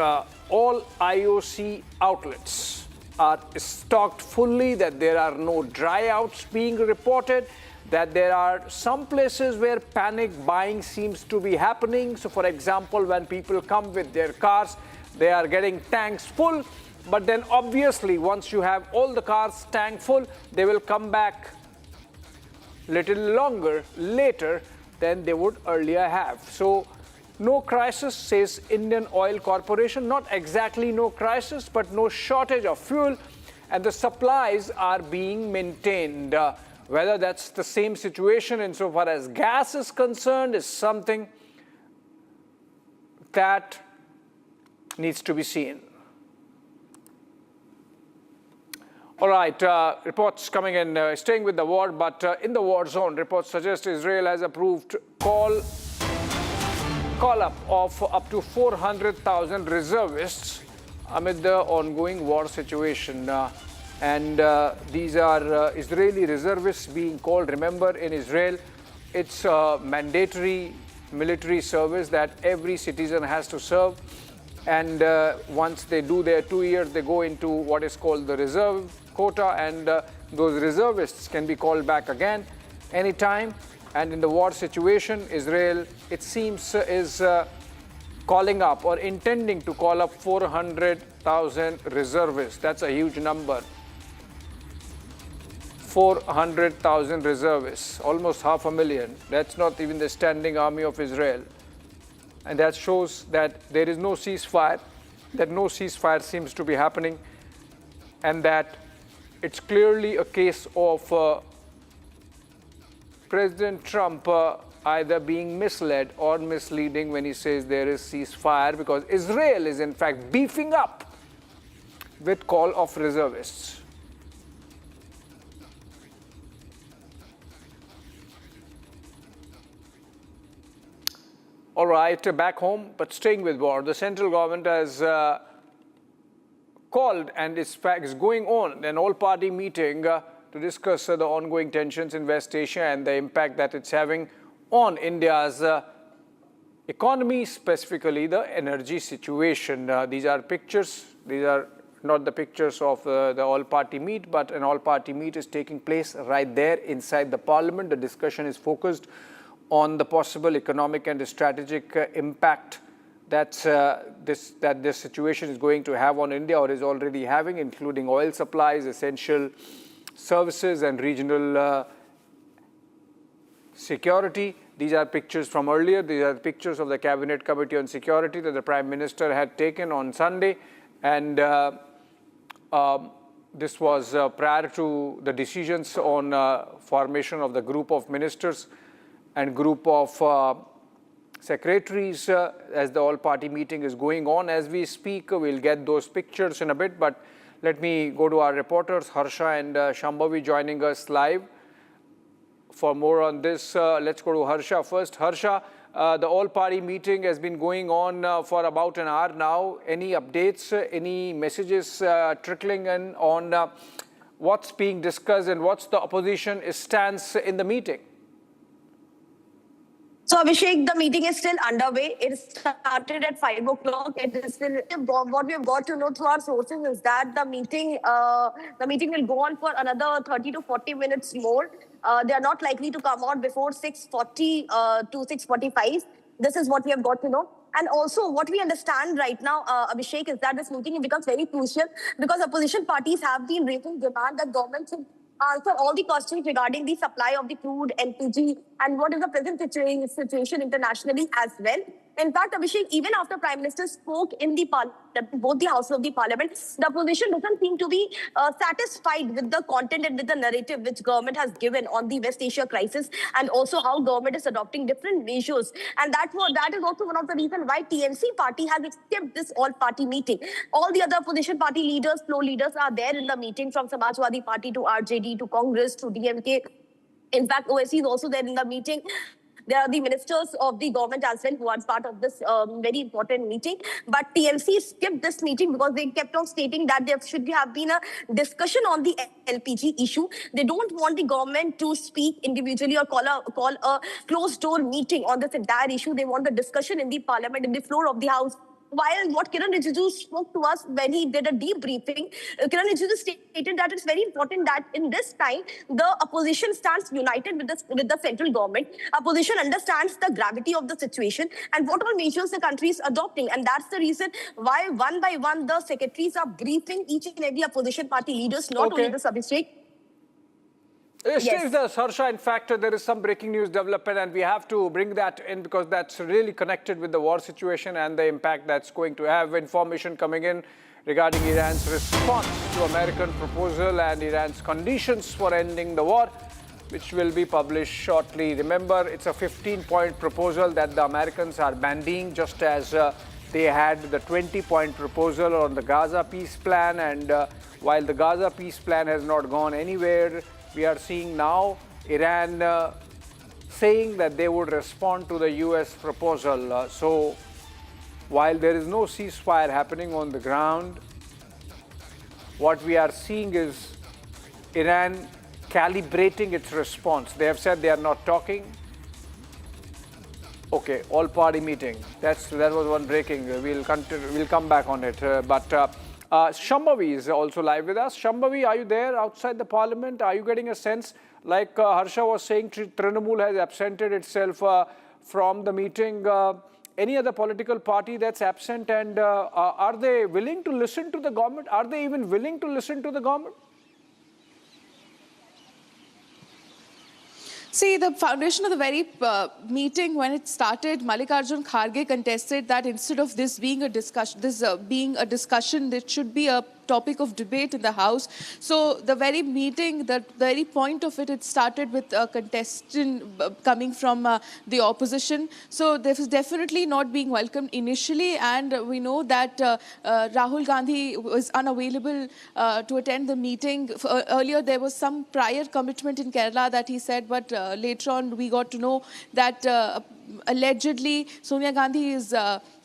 All IOC outlets are stocked fully, that there are no dryouts being reported, that there are some places where panic buying seems to be happening. So, for example, when people come with their cars, they are getting tanks full. But then obviously, once you have all the cars tank full, they will come back little longer later than they would earlier have. So, no crisis, says Indian Oil Corporation. Not exactly no crisis, but no shortage of fuel, and the supplies are being maintained. Whether that's the same situation insofar as gas is concerned is something that needs to be seen. All right, reports coming in, staying with the war, but in the war zone, reports suggest Israel has approved call up of up to 400,000 reservists amid the ongoing war situation. These are Israeli reservists being called. Remember, in Israel, it's a mandatory military service that every citizen has to serve. And once they do their 2 years, they go into what is called the reserve quota, and those reservists can be called back again anytime. And in the war situation, Israel, it seems, is calling up or intending to call up 400,000 reservists. That's a huge number. 400,000 reservists, almost 500,000. That's not even the standing army of Israel. And that shows that there is no ceasefire, that no ceasefire seems to be happening, and that it's clearly a case of President Trump either being misled or misleading when he says there is ceasefire, because Israel is in fact beefing up with call of reservists. All right, back home, but staying with war, the central government has called and is going on an all-party meeting to discuss the ongoing tensions in West Asia and the impact that it's having on India's economy, specifically the energy situation. These are pictures. These are not the pictures of the all-party meet, but an all-party meet is taking place right there inside the parliament. The discussion is focused on the possible economic and strategic impact that this situation is going to have on India, or is already having, including oil supplies, essential services, and regional security. These are pictures from earlier. These are pictures of the Cabinet Committee on Security that the Prime Minister had taken on Sunday. And this was prior to the decisions on formation of the group of ministers and group of secretaries as the all-party meeting is going on. As we speak, we'll get those pictures in a bit, but let me go to our reporters, Harsha and Shambhavi, joining us live for more on this. Let's go to Harsha first. Harsha, the all-party meeting has been going on for about an hour now. Any updates, any messages trickling in on what's being discussed and what's the opposition stance in the meeting?
So Abhishek, the meeting is still underway. It started at 5 o'clock. It is still, what we have got to know through our sources is that the meeting will go on for another 30 to 40 minutes more. They are not likely to come out before 6:40 to 6:45. This is what we have got to know. And also what we understand right now, Abhishek, is that this meeting becomes very crucial because opposition parties have been raising demand that government should answer all the questions regarding the supply of the crude, LPG, and what is the present situation internationally as well. In fact, Abhishek, even after Prime Minister spoke in the parliament, both the houses of the parliament, the opposition doesn't seem to be satisfied with the content and with the narrative which government has given on the West Asia crisis, and also how government is adopting different measures. And that is also one of the reasons why TMC party has skipped this all-party meeting. All the other opposition party leaders, floor leaders are there in the meeting, from Samajwadi Party to RJD to Congress to DMK. In fact, Owaisi is also there in the meeting. There are the ministers of the government as well who are part of this very important meeting. But TMC skipped this meeting because they kept on stating that there should have been a discussion on the LPG issue. They don't want the government to speak individually or call a closed door meeting on this entire issue. They want the discussion in the parliament, in the floor of the house. While what Kiran Rijiju spoke to us when he did a debriefing, Kiran Rijiju stated that it's very important that in this time, the opposition stands united with the central government. Opposition understands the gravity of the situation and what all measures the country is adopting. And that's the reason why one by one, the secretaries are briefing each and every opposition party leaders, not only the sub-district.
Yes, Harsha, in fact, there is some breaking news development and we have to bring that in because that's really connected with the war situation and the impact that's going to have. Information coming in regarding Iran's response to American proposal and Iran's conditions for ending the war, which will be published shortly. Remember, it's a 15-point proposal that the Americans are bandying, just as they had the 20-point proposal on the Gaza peace plan. And while the Gaza peace plan has not gone anywhere, we are seeing now Iran saying that they would respond to the US proposal. So while there is no ceasefire happening on the ground, what we are seeing is Iran calibrating its response. They have said they are not talking. Okay, all-party meeting. That was one breaking. We'll come back on it. Shambhavi is also live with us. Shambhavi, are you there outside the parliament? Are you getting a sense, like Harsha was saying, Trinamool has absented itself from the meeting? Any other political party that's absent, and are they willing to listen to the government? Are they even willing to listen to the government?
See, the foundation of the very meeting, when it started, Mallikarjun Kharge contested that instead of this being a discussion, there should be a topic of debate in the House. So the very meeting, the very point of it, it started with a contestant coming from the opposition. So this is definitely not being welcomed initially, and we know that Rahul Gandhi was unavailable to attend the meeting. Earlier there was some prior commitment in Kerala that he said, but later on we got to know that allegedly Sonia Gandhi is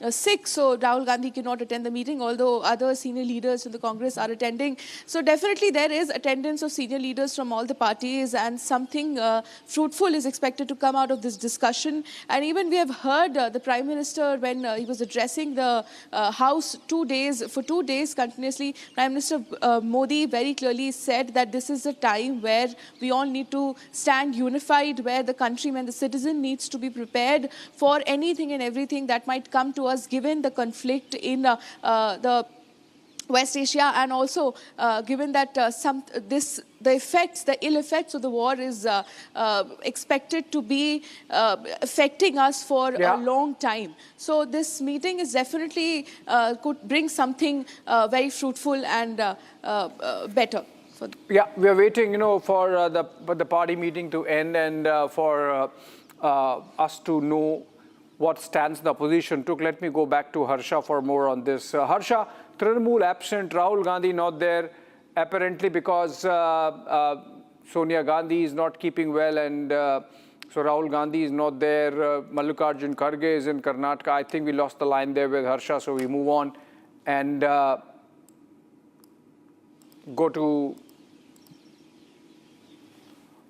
sick, so Rahul Gandhi cannot attend the meeting, although other senior leaders in the Congress are attending. So definitely there is attendance of senior leaders from all the parties, and something fruitful is expected to come out of this discussion. And even we have heard the Prime Minister, when he was addressing the House for 2 days continuously, Prime Minister Modi very clearly said that this is a time where we all need to stand unified, where the countryman, the citizen needs to be prepared for anything and everything that might come to us, given the conflict in the West Asia, and also given that the ill effects of the war is expected to be affecting us for a long time. So this meeting is definitely could bring something very fruitful and better.
Yeah, we are waiting, for the party meeting to end and for us to know what stance the opposition took. Let me go back to Harsha for more on this. Harsha, Trinamool absent, Rahul Gandhi not there, apparently because Sonia Gandhi is not keeping well, and so Rahul Gandhi is not there. Mallikarjun Kharge is in Karnataka. I think we lost the line there with Harsha, so we move on and go to...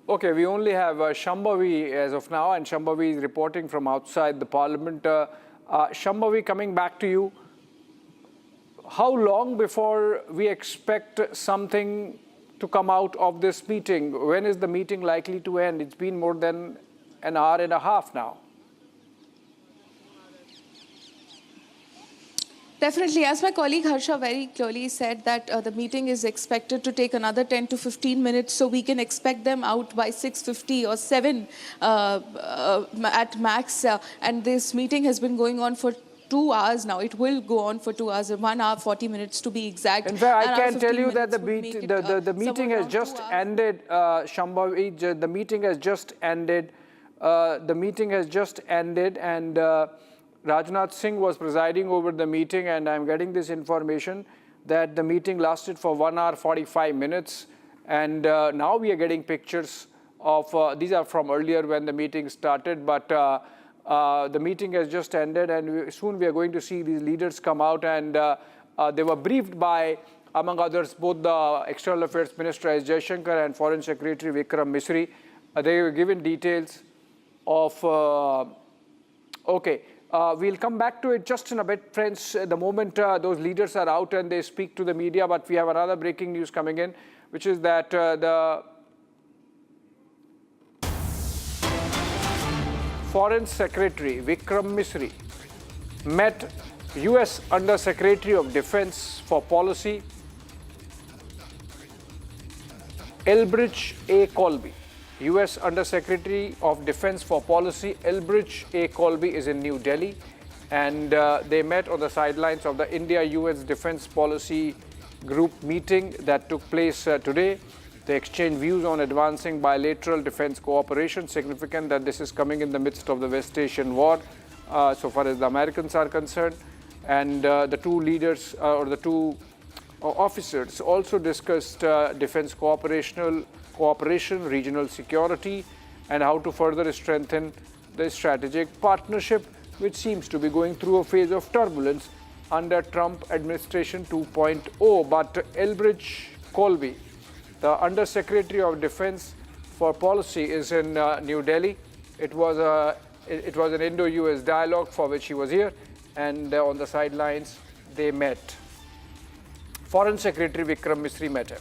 Okay, we only have Shambhavi as of now, and Shambhavi is reporting from outside the parliament. Shambhavi, coming back to you, how long before we expect something to come out of this meeting? When is the meeting likely to end? It's been more than an hour and a half now.
Definitely. As my colleague Harsha very clearly said, that the meeting is expected to take another 10 to 15 minutes, so we can expect them out by 6:50 or 7 at max. And this meeting has been going on for 2 hours now. It will go on for 2 hours, 1 hour, 40 minutes to be exact.
In fact, I can tell you that the meeting has just ended, Shambhavi. The meeting has just ended. And Rajnath Singh was presiding over the meeting, and I'm getting this information that the meeting lasted for 1 hour 45 minutes. And now we are getting pictures of, these are from earlier when the meeting started, but the meeting has just ended, and soon we are going to see these leaders come out, and they were briefed by, among others, both the External Affairs Minister S. Jaishankar and Foreign Secretary Vikram Misri. They were given details of, we'll come back to it just in a bit, friends, the moment those leaders are out and they speak to the media, but we have another breaking news coming in, which is that the Foreign Secretary Vikram Misri met US Under Secretary of Defense for Policy Elbridge A. Colby. US Under Secretary of Defense for Policy Elbridge A. Colby is in New Delhi, and they met on the sidelines of the India-US Defense Policy Group meeting that took place today. They exchanged views on advancing bilateral defense cooperation. Significant that this is coming in the midst of the West Asian war, so far as the Americans are concerned. And the two leaders, or the two officers, also discussed defense cooperation, regional security, and how to further strengthen the strategic partnership, which seems to be going through a phase of turbulence under Trump administration 2.0. But Elbridge Colby, the Under Secretary of Defense for Policy, is in New Delhi. It was an Indo-US dialogue for which he was here, and on the sidelines they met. Foreign Secretary Vikram Misri met him.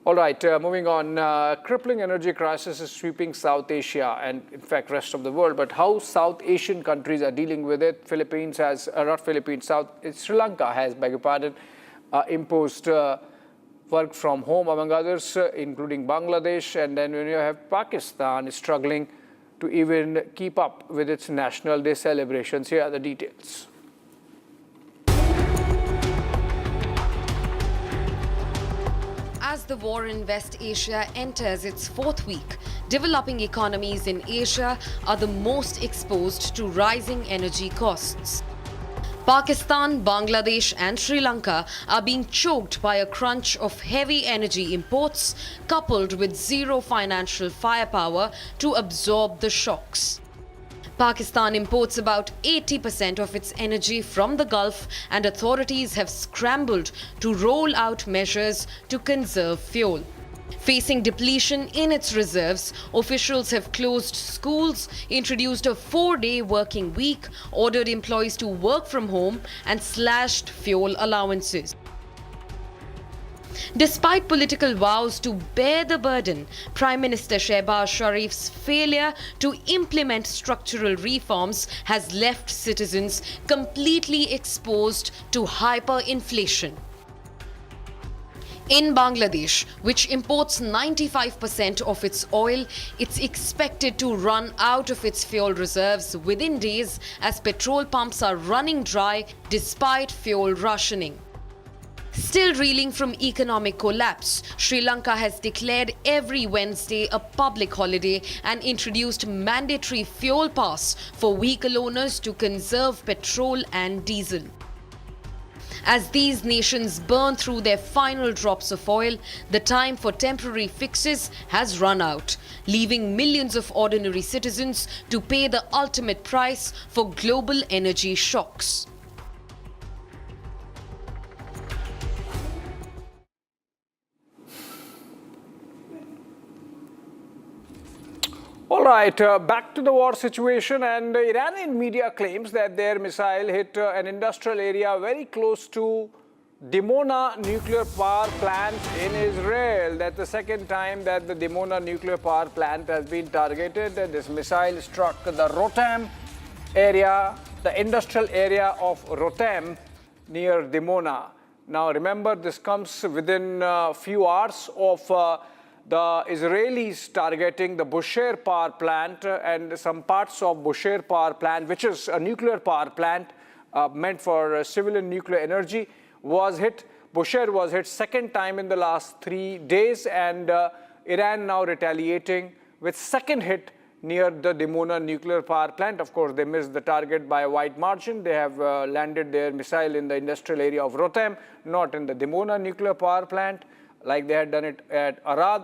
All right, moving on. Crippling energy crisis is sweeping South Asia and, in fact, rest of the world. But how South Asian countries are dealing with it? Sri Lanka has, beg your pardon, imposed work from home, among others, including Bangladesh. And then when you have Pakistan struggling to even keep up with its National Day celebrations. Here are the details.
As the war in West Asia enters its fourth week, developing economies in Asia are the most exposed to rising energy costs. Pakistan, Bangladesh and Sri Lanka are being choked by a crunch of heavy energy imports coupled with zero financial firepower to absorb the shocks. Pakistan imports about 80% of its energy from the Gulf, and authorities have scrambled to roll out measures to conserve fuel. Facing depletion in its reserves, officials have closed schools, introduced a 4-day working week, ordered employees to work from home, and slashed fuel allowances. Despite political vows to bear the burden, Prime Minister Shehbaz Sharif's failure to implement structural reforms has left citizens completely exposed to hyperinflation. In Bangladesh, which imports 95% of its oil, it's expected to run out of its fuel reserves within days as petrol pumps are running dry despite fuel rationing. Still reeling from economic collapse, Sri Lanka has declared every Wednesday a public holiday and introduced mandatory fuel pass for vehicle owners to conserve petrol and diesel. As these nations burn through their final drops of oil, the time for temporary fixes has run out, leaving millions of ordinary citizens to pay the ultimate price for global energy shocks.
All right, back to the war situation, and Iranian media claims that their missile hit an industrial area very close to Dimona nuclear power plant in Israel. That's the second time that the Dimona nuclear power plant has been targeted. This missile struck the Rotem area, the industrial area of Rotem near Dimona. Now remember, this comes within a few hours of the Israelis targeting the Bushehr power plant and some parts of Bushehr power plant, which is a nuclear power plant meant for civilian nuclear energy, was hit. Bushehr was hit second time in the last 3 days, and Iran now retaliating with second hit near the Dimona nuclear power plant. Of course, they missed the target by a wide margin. They have landed their missile in the industrial area of Rotem, not in the Dimona nuclear power plant, like they had done it at Arad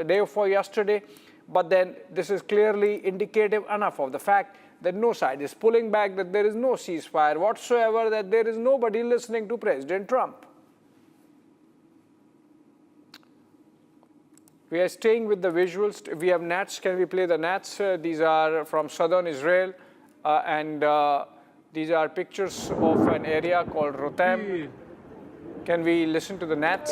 day before yesterday. But then this is clearly indicative enough of the fact that no side is pulling back, that there is no ceasefire whatsoever, that there is nobody listening to President Trump. We are staying with the visuals. We have Nats. Can we play the Nats? These are from southern Israel, and these are pictures of an area called Rotem. Can we listen to the Nats?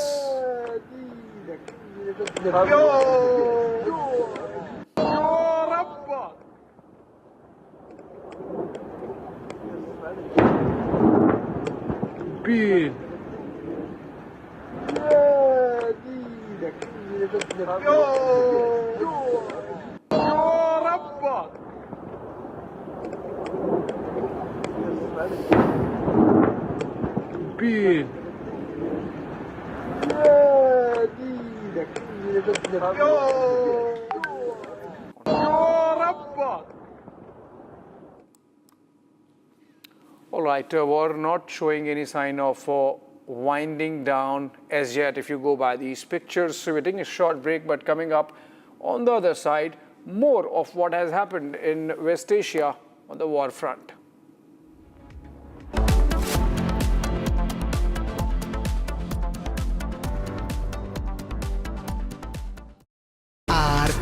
All right, we're not showing any sign of winding down as yet if you go by these pictures. So we're taking a short break, but coming up on the other side, more of what has happened in West Asia on the war front.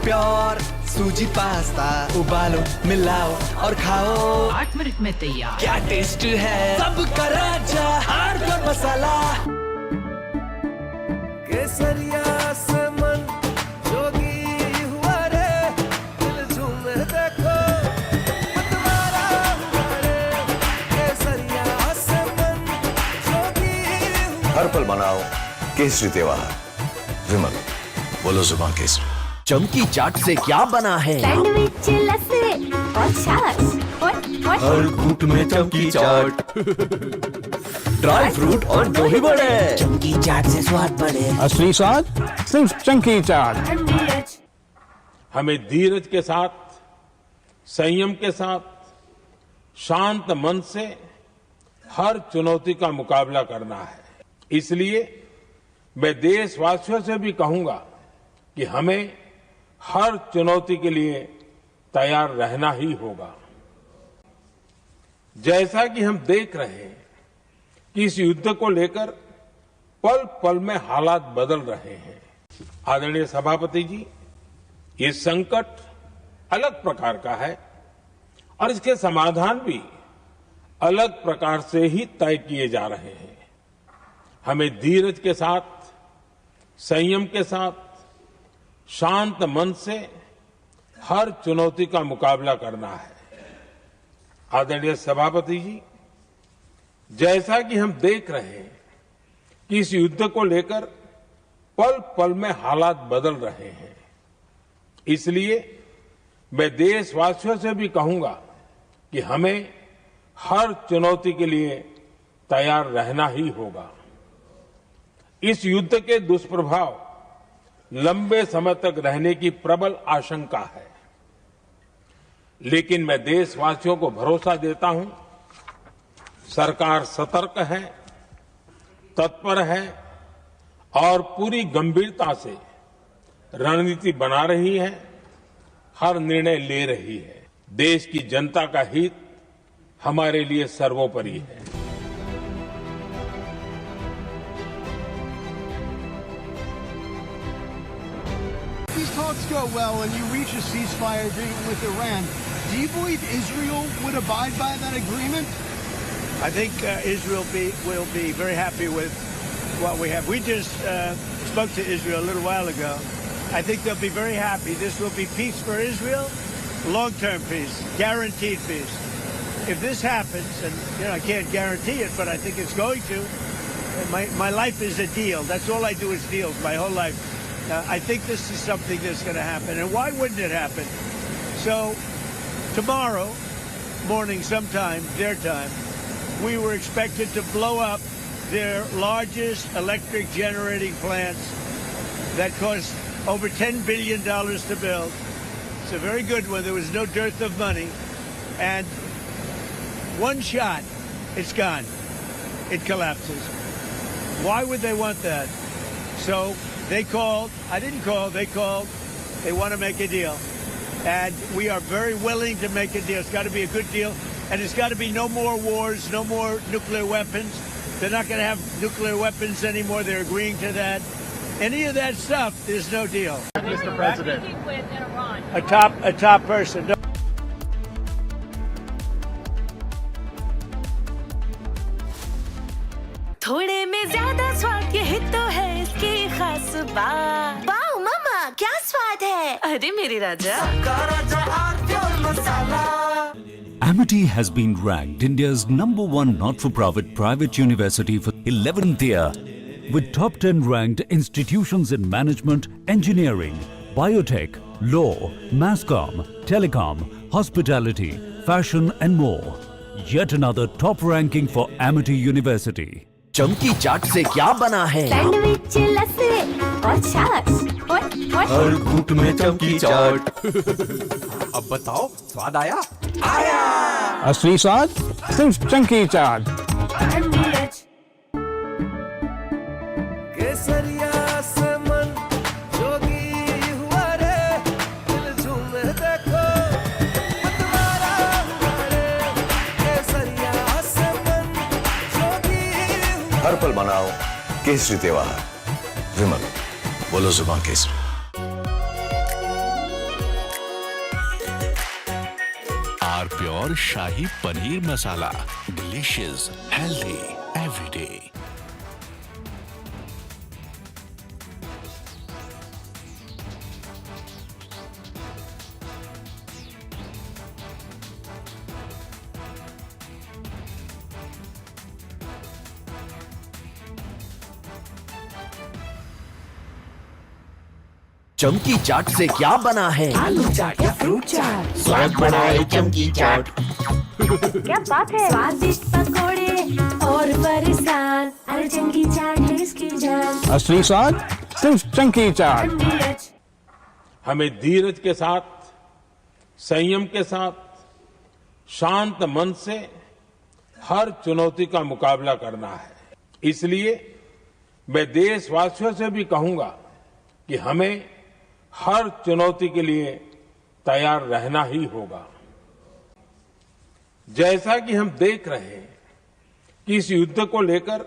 Pure सूजी pasta उबालो मिलाओ और खाओ
8 minute में तैयार।
क्या test है सबका राजा हार्डकोर मसाला केसरिया से मन जोगी हुआ रे दिल झूमे देखो मतवारा हुआ रे केसरिया से मन जोगी
हर पल मनाओ केसरी त्योहार विमल बोलो जुबान केसरी
चमकी चाट से क्या बना है
सैंडविच लस्सी और छाछ
हर घूंट में चमकी चाट ड्राई फ्रूट और दही बड़े चमकी चाट से स्वाद बढ़े
असली स्वाद सिर्फ चमकी चाट। हमें धीरज के साथ, संयम के साथ, शांत मन से हर चुनौती का मुकाबला करना है। इसलिए मैं देशवासियों से भी कहूंगा कि हमें हर चुनौती के लिए तैयार रहना ही होगा। जैसा कि हम देख रहे हैं कि इस युद्ध को लेकर पल पल में हालात बदल रहे हैं। आदरणीय सभापति जी, ये संकट अलग प्रकार का है और इसके समाधान भी अलग प्रकार से ही तय किए जा रहे हैं। हमें धीरज के साथ, संयम के साथ, शांत मन से हर चुनौती का मुकाबला करना है। आदरणीय सभापति जी, जैसा कि हम देख रहे हैं कि इस युद्ध को लेकर पल पल में हालात बदल रहे हैं। इसलिए मैं देशवासियों से भी कहूंगा कि हमें हर चुनौती के लिए तैयार रहना ही होगा। इस युद्ध के दुष्प्रभाव लंबे समय तक रहने की प्रबल आशंका है, लेकिन मैं देशवासियों को भरोसा देता हूं, सरकार सतर्क है, तत्पर है और पूरी गंभीरता से रणनीति बना रही है, हर निर्णय ले रही है। देश की जनता का हित हमारे लिए सर्वोपरि है।
These talks go well and you reach a ceasefire agreement with Iran. Do you believe Israel would abide by that agreement?
I think Israel will be very happy with what we have. We just spoke to Israel a little while ago. I think they'll be very happy. This will be peace for Israel, long-term peace, guaranteed peace. If this happens, and I can't guarantee it, but I think it's going to, my life is a deal. That's all I do is deals my whole life. I think this is something that's going to happen. And why wouldn't it happen? So tomorrow morning sometime, their time, we were expected to blow up their largest electric generating plants that cost over $10 billion to build.
It's a very good one. There was no dearth of money. And one shot, it's gone. It collapses. Why would they want that? So they called. I didn't call. They called. They want to make a deal. And we are very willing to make a deal. It's got to be a good deal. And it's got to be no more wars, no more nuclear weapons. They're not going to have nuclear weapons anymore. They're agreeing to that. Any of that stuff, there's no deal.
Mr. President.
A top person. No.
थोड़े में ज्यादा स्वाद ये तो है इसकी खास बात। वाओ मामा क्या स्वाद है? अरे मेरे राजा।
Amity has been ranked India's #1 not-for-profit private university for 11th year, with top 10 ranked institutions in management, engineering, biotech, law, masscom, telecom, hospitality, fashion and more. Yet another top ranking for Amity University.
चमकी चाट से क्या बना है?
Sandwich लस्सी और छाछ
हर घूंट में चमकी चाट। अब बताओ स्वाद आया? आया।
असली स्वाद सिर्फ चमकी चाट।
केसरिया से मन जोगी हुआ रे, दिल झूमे देखो मतवारा हुआ रे। केसरिया से मन जोगी हुआ।
हर पल मनाओ केसरी त्योहार, विमल बोलो जुबान केसरी।
आर प्योर शाही paneer masala, delicious, healthy everyday.
चमकी चाट से क्या बना है?
आलू चाट या फ्रूट चाट।
स्वाद बनाए चमकी चाट।
क्या बात है? स्वादिष्ट पकोड़े और फरसान, अरे चमकी चाट है इसकी जान।
असली स्वाद सिर्फ चमकी चाट।
हमें धीरज के साथ, संयम के साथ, शांत मन से हर चुनौती का मुकाबला करना है। इसलिए मैं देशवासियों से भी कहूंगा कि हमें हर चुनौती के लिए तैयार रहना ही होगा। जैसा कि हम देख रहे हैं कि इस युद्ध को लेकर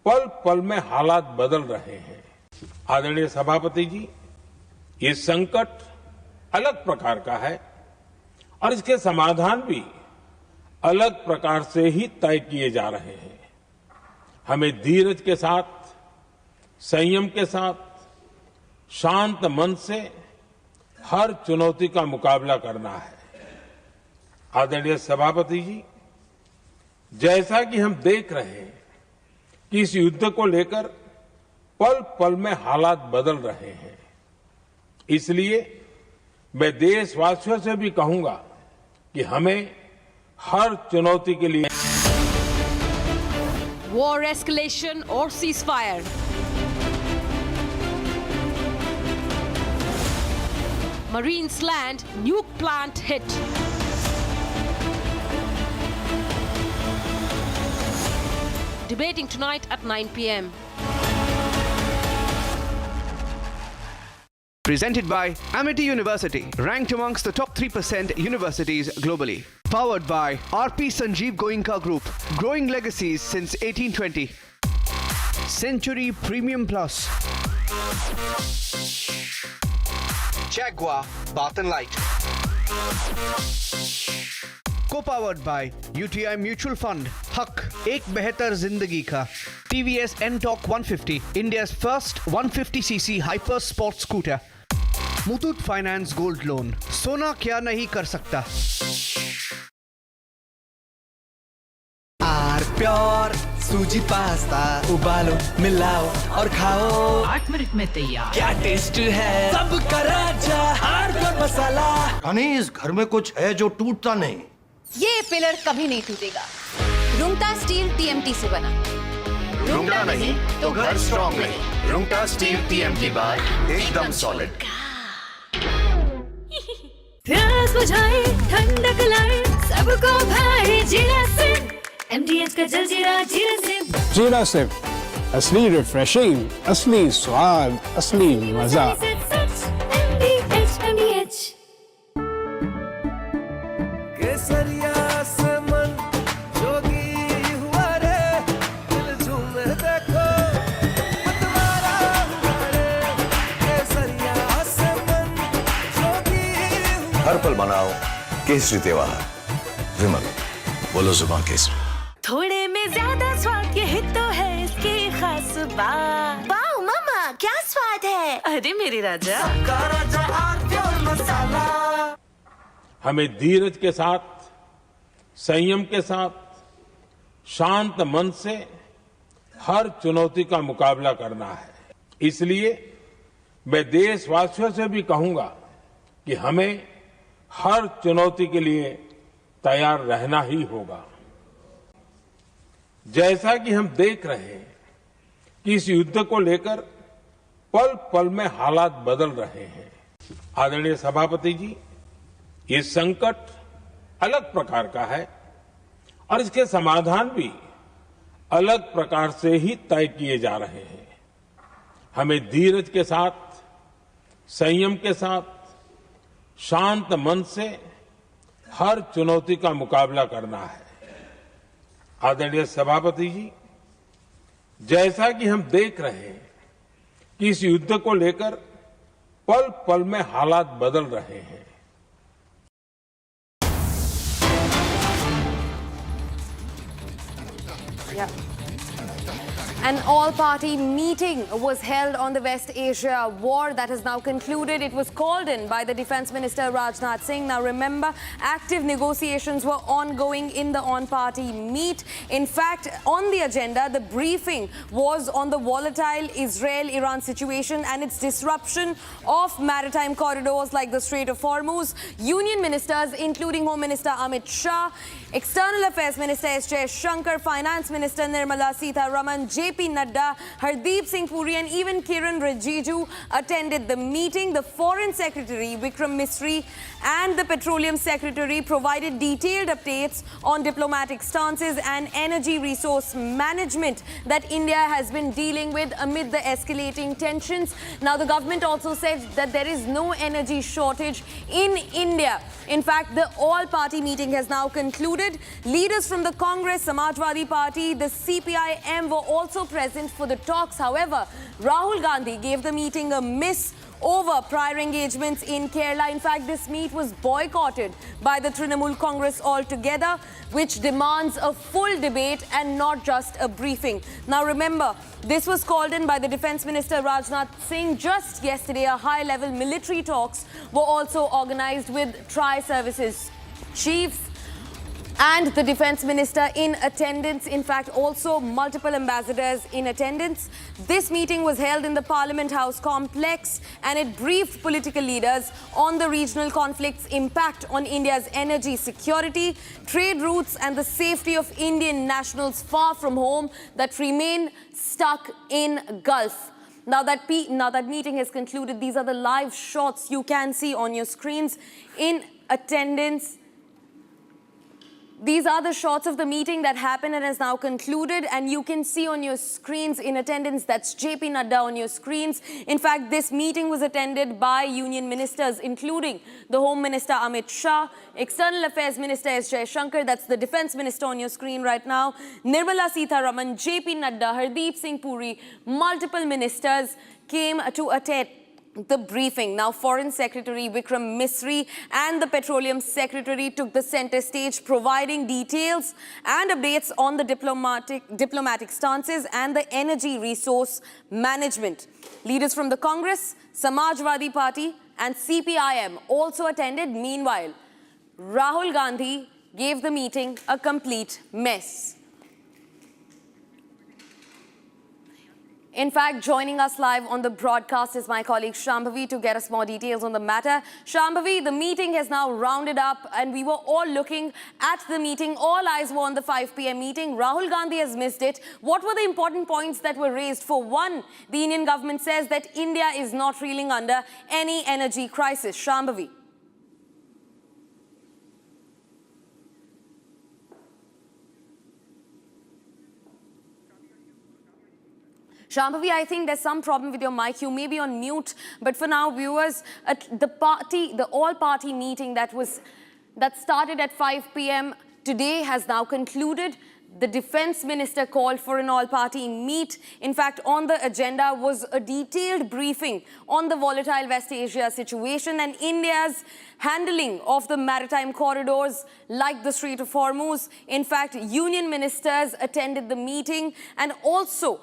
पल पल में हालात बदल रहे हैं। आदरणीय सभापति जी, ये संकट अलग प्रकार का है और इसके समाधान भी अलग प्रकार से ही तय किए जा रहे हैं। हमें धीरज के साथ, संयम के साथ, शांत मन से हर चुनौती का मुकाबला करना है। आदरणीय सभापति जी, जैसा कि हम देख रहे हैं कि इस युद्ध को लेकर पल पल में हालात बदल रहे हैं। इसलिए मैं देशवासियों से भी कहूंगा कि हमें हर चुनौती के लिए
War escalation or ceasefire? Marines land, nuke plant hit. Debating tonight at 9 p.m.
Presented by Amity University, ranked amongst the top 3% universities globally. Powered by RP Sanjeev Goenka Group, growing legacies since 1820. Century Premium Plus. Jaguar Bath and Light. Co-powered by UTI Mutual Fund, Haq, Ek Behatar Zindagi Ka. TVS N-Torq 150, India's first 150cc hyper sport scooter. Muthoot Finance Gold Loan. Sona kya nahi kar sakta.
R pure सूजी pasta, उबालो, मिलाओ और खाओ।
8 minute में तैयार।
क्या test है, सबका राजा आर प्योर मसाला।
यानी इस घर में कुछ है जो टूटता नहीं।
ये पिलर कभी नहीं टूटेगा। रुंगटा स्टील TMT से बना।
रुंगटा नहीं तो घर स्ट्रॉन्ग नहीं। रुंगटा स्टील TMT बार एकदम सॉलिड।
प्यास बुझाए ठंडक लाए सबको भाए जीरा से MDH का जल जीरा जीरा से
जीरा सिप असली रिफ्रेशिंग, असली स्वाद, असली मजा।
MDH
केसरिया से मन जोगी हुआ रे, दिल झूमे देखो मतवारा हुआ रे। केसरिया से मन जोगी हुआ।
हर पल मनाओ केसरी त्योहार, विमल बोलो जुबान केसरी।
थोड़े में ज्यादा स्वाद यही तो है इसकी खास बात। वाओ मामा क्या स्वाद है। अरे मेरे राजा मसाला।
हमें धीरज के साथ, संयम के साथ, शांत मन से हर चुनौती का मुकाबला करना है। इसलिए मैं देशवासियों से भी कहूंगा कि हमें हर चुनौती के लिए तैयार रहना ही होगा। जैसा कि हम देख रहे हैं कि इस युद्ध को लेकर पल पल में हालात बदल रहे हैं। आदरणीय सभापति जी, ये संकट अलग प्रकार का है और इसके समाधान भी अलग प्रकार से ही तय किए जा रहे हैं। हमें धीरज के साथ, संयम के साथ, शांत मन से हर चुनौती का मुकाबला करना है। आदरणीय सभापति जी, जैसा कि हम देख रहे हैं कि इस युद्ध को लेकर पल पल में हालात बदल रहे हैं।
An all-party meeting was held on the West Asia war that has now concluded. It was called in by the Defence Minister Rajnath Singh. Now remember, active negotiations were ongoing in the on-party meet. In fact, on the agenda, the briefing was on the volatile Israel-Iran situation and its disruption of maritime corridors like the Strait of Hormuz. Union ministers, including Home Minister Amit Shah, External Affairs Minister S. Shankar, Finance Minister Nirmala Sitharaman, J.P. Nadda, Hardeep Singh Puri and even Kiran Rijiju attended the meeting. The Foreign Secretary Vikram Misri and the Petroleum Secretary provided detailed updates on diplomatic stances and energy resource management that India has been dealing with amid the escalating tensions. Now, the government also said that there is no energy shortage in India. In fact, the all-party meeting has now concluded. Leaders from the Congress, Samajwadi Party, the CPIM were also present for the talks. However, Rahul Gandhi gave the meeting a miss over prior engagements in Kerala. In fact, this meet was boycotted by the Trinamool Congress altogether, which demands a full debate and not just a briefing. Now remember, this was called in by the Defence Minister Rajnath Singh just yesterday. A high-level military talks were also organised with tri-services chiefs and the Defence Minister in attendance. In fact, also multiple ambassadors in attendance. This meeting was held in the Parliament House complex and it briefed political leaders on the regional conflict's impact on India's energy security, trade routes and the safety of Indian nationals far from home that remain stuck in Gulf. Now that meeting has concluded. These are the live shots you can see on your screens. In attendance, these are the shots of the meeting that happened and has now concluded, and you can see on your screens in attendance, that's J.P. Nadda on your screens. In fact, this meeting was attended by union ministers, including the Home Minister Amit Shah, External Affairs Minister S. Shankar, that's the Defence Minister on your screen right now, Nirmala Sitharaman, J.P. Nadda, Hardeep Singh Puri, multiple ministers came to attend the briefing. Now, Foreign Secretary Vikram Misri and the Petroleum Secretary took the center stage, providing details and updates on the diplomatic stances and the energy resource management. Leaders from the Congress, Samajwadi Party and CPIM also attended. Meanwhile, Rahul Gandhi gave the meeting a complete mess. In fact, joining us live on the broadcast is my colleague Shambhavi to get us more details on the matter. Shambhavi, the meeting has now rounded up and we were all looking at the meeting. All eyes were on the 5 p.m. meeting. Rahul Gandhi has missed it. What were the important points that were raised? For one, the Indian government says that India is not reeling under any energy crisis. Shambhavi. Shambhavi, I think there's some problem with your mic. You may be on mute, but for now, viewers, at the all-party meeting that started at 5 p.m. today has now concluded. The defense minister called for an all-party meet. In fact, on the agenda was a detailed briefing on the volatile West Asia situation and India's handling of the maritime corridors like the Strait of Hormuz. In fact, union ministers attended the meeting, and also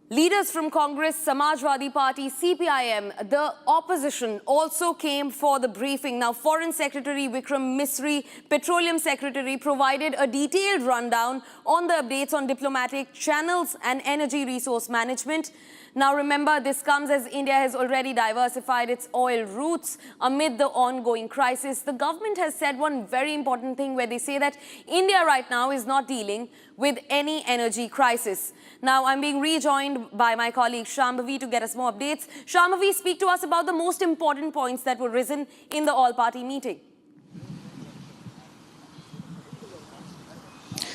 leaders from Congress, Samajwadi Party, CPIM, the opposition also came for the briefing. Now, Foreign Secretary Vikram Misri, Petroleum Secretary, provided a detailed rundown on the updates on diplomatic channels and energy resource management. Now, remember, this comes as India has already diversified its oil routes amid the ongoing crisis. The government has said one very important thing where they say that India right now is not dealing with any energy crisis. Now, I'm being rejoined by my colleague Shambhavi to get us more updates. Shambhavi, speak to us about the most important points that were risen in the all-party meeting.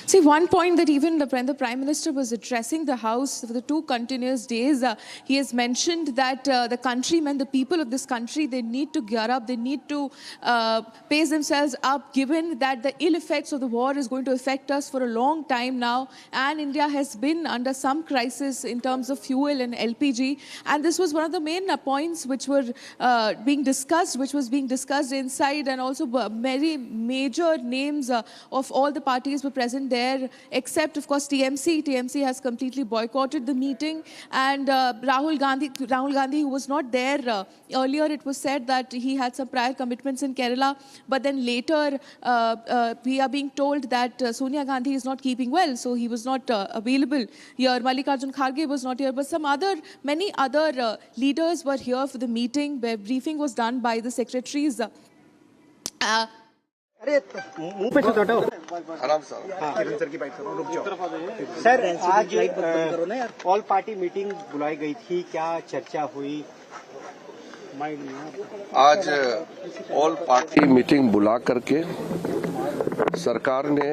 See, one point that even when the Prime Minister was addressing the House for the 2 continuous days, he has mentioned that the countrymen, the people of this country, they need to gear up, they need to pace themselves up, given that the ill effects of the war is going to affect us for a long time now, and India has been under some crisis in terms of fuel and LPG, and this was one of the main points which were being discussed, inside, and also very major names of all the parties were present there, except, of course, TMC. TMC has completely boycotted the meeting. And Rahul Gandhi, who was not there earlier, it was said that he had some prior commitments in Kerala. But then later, we are being told that Sonia Gandhi is not keeping well, so he was not available here. Mallikarjun Kharge was not here, but many other leaders were here for the meeting, where briefing was done by the secretaries.
मुंह पे से हटाओ आराम से किरण sir की bite से रुक जाओ सर आज ऑल पार्टी मीटिंग बुलाई गई थी क्या चर्चा हुई
आज ऑल पार्टी मीटिंग बुला करके सरकार ने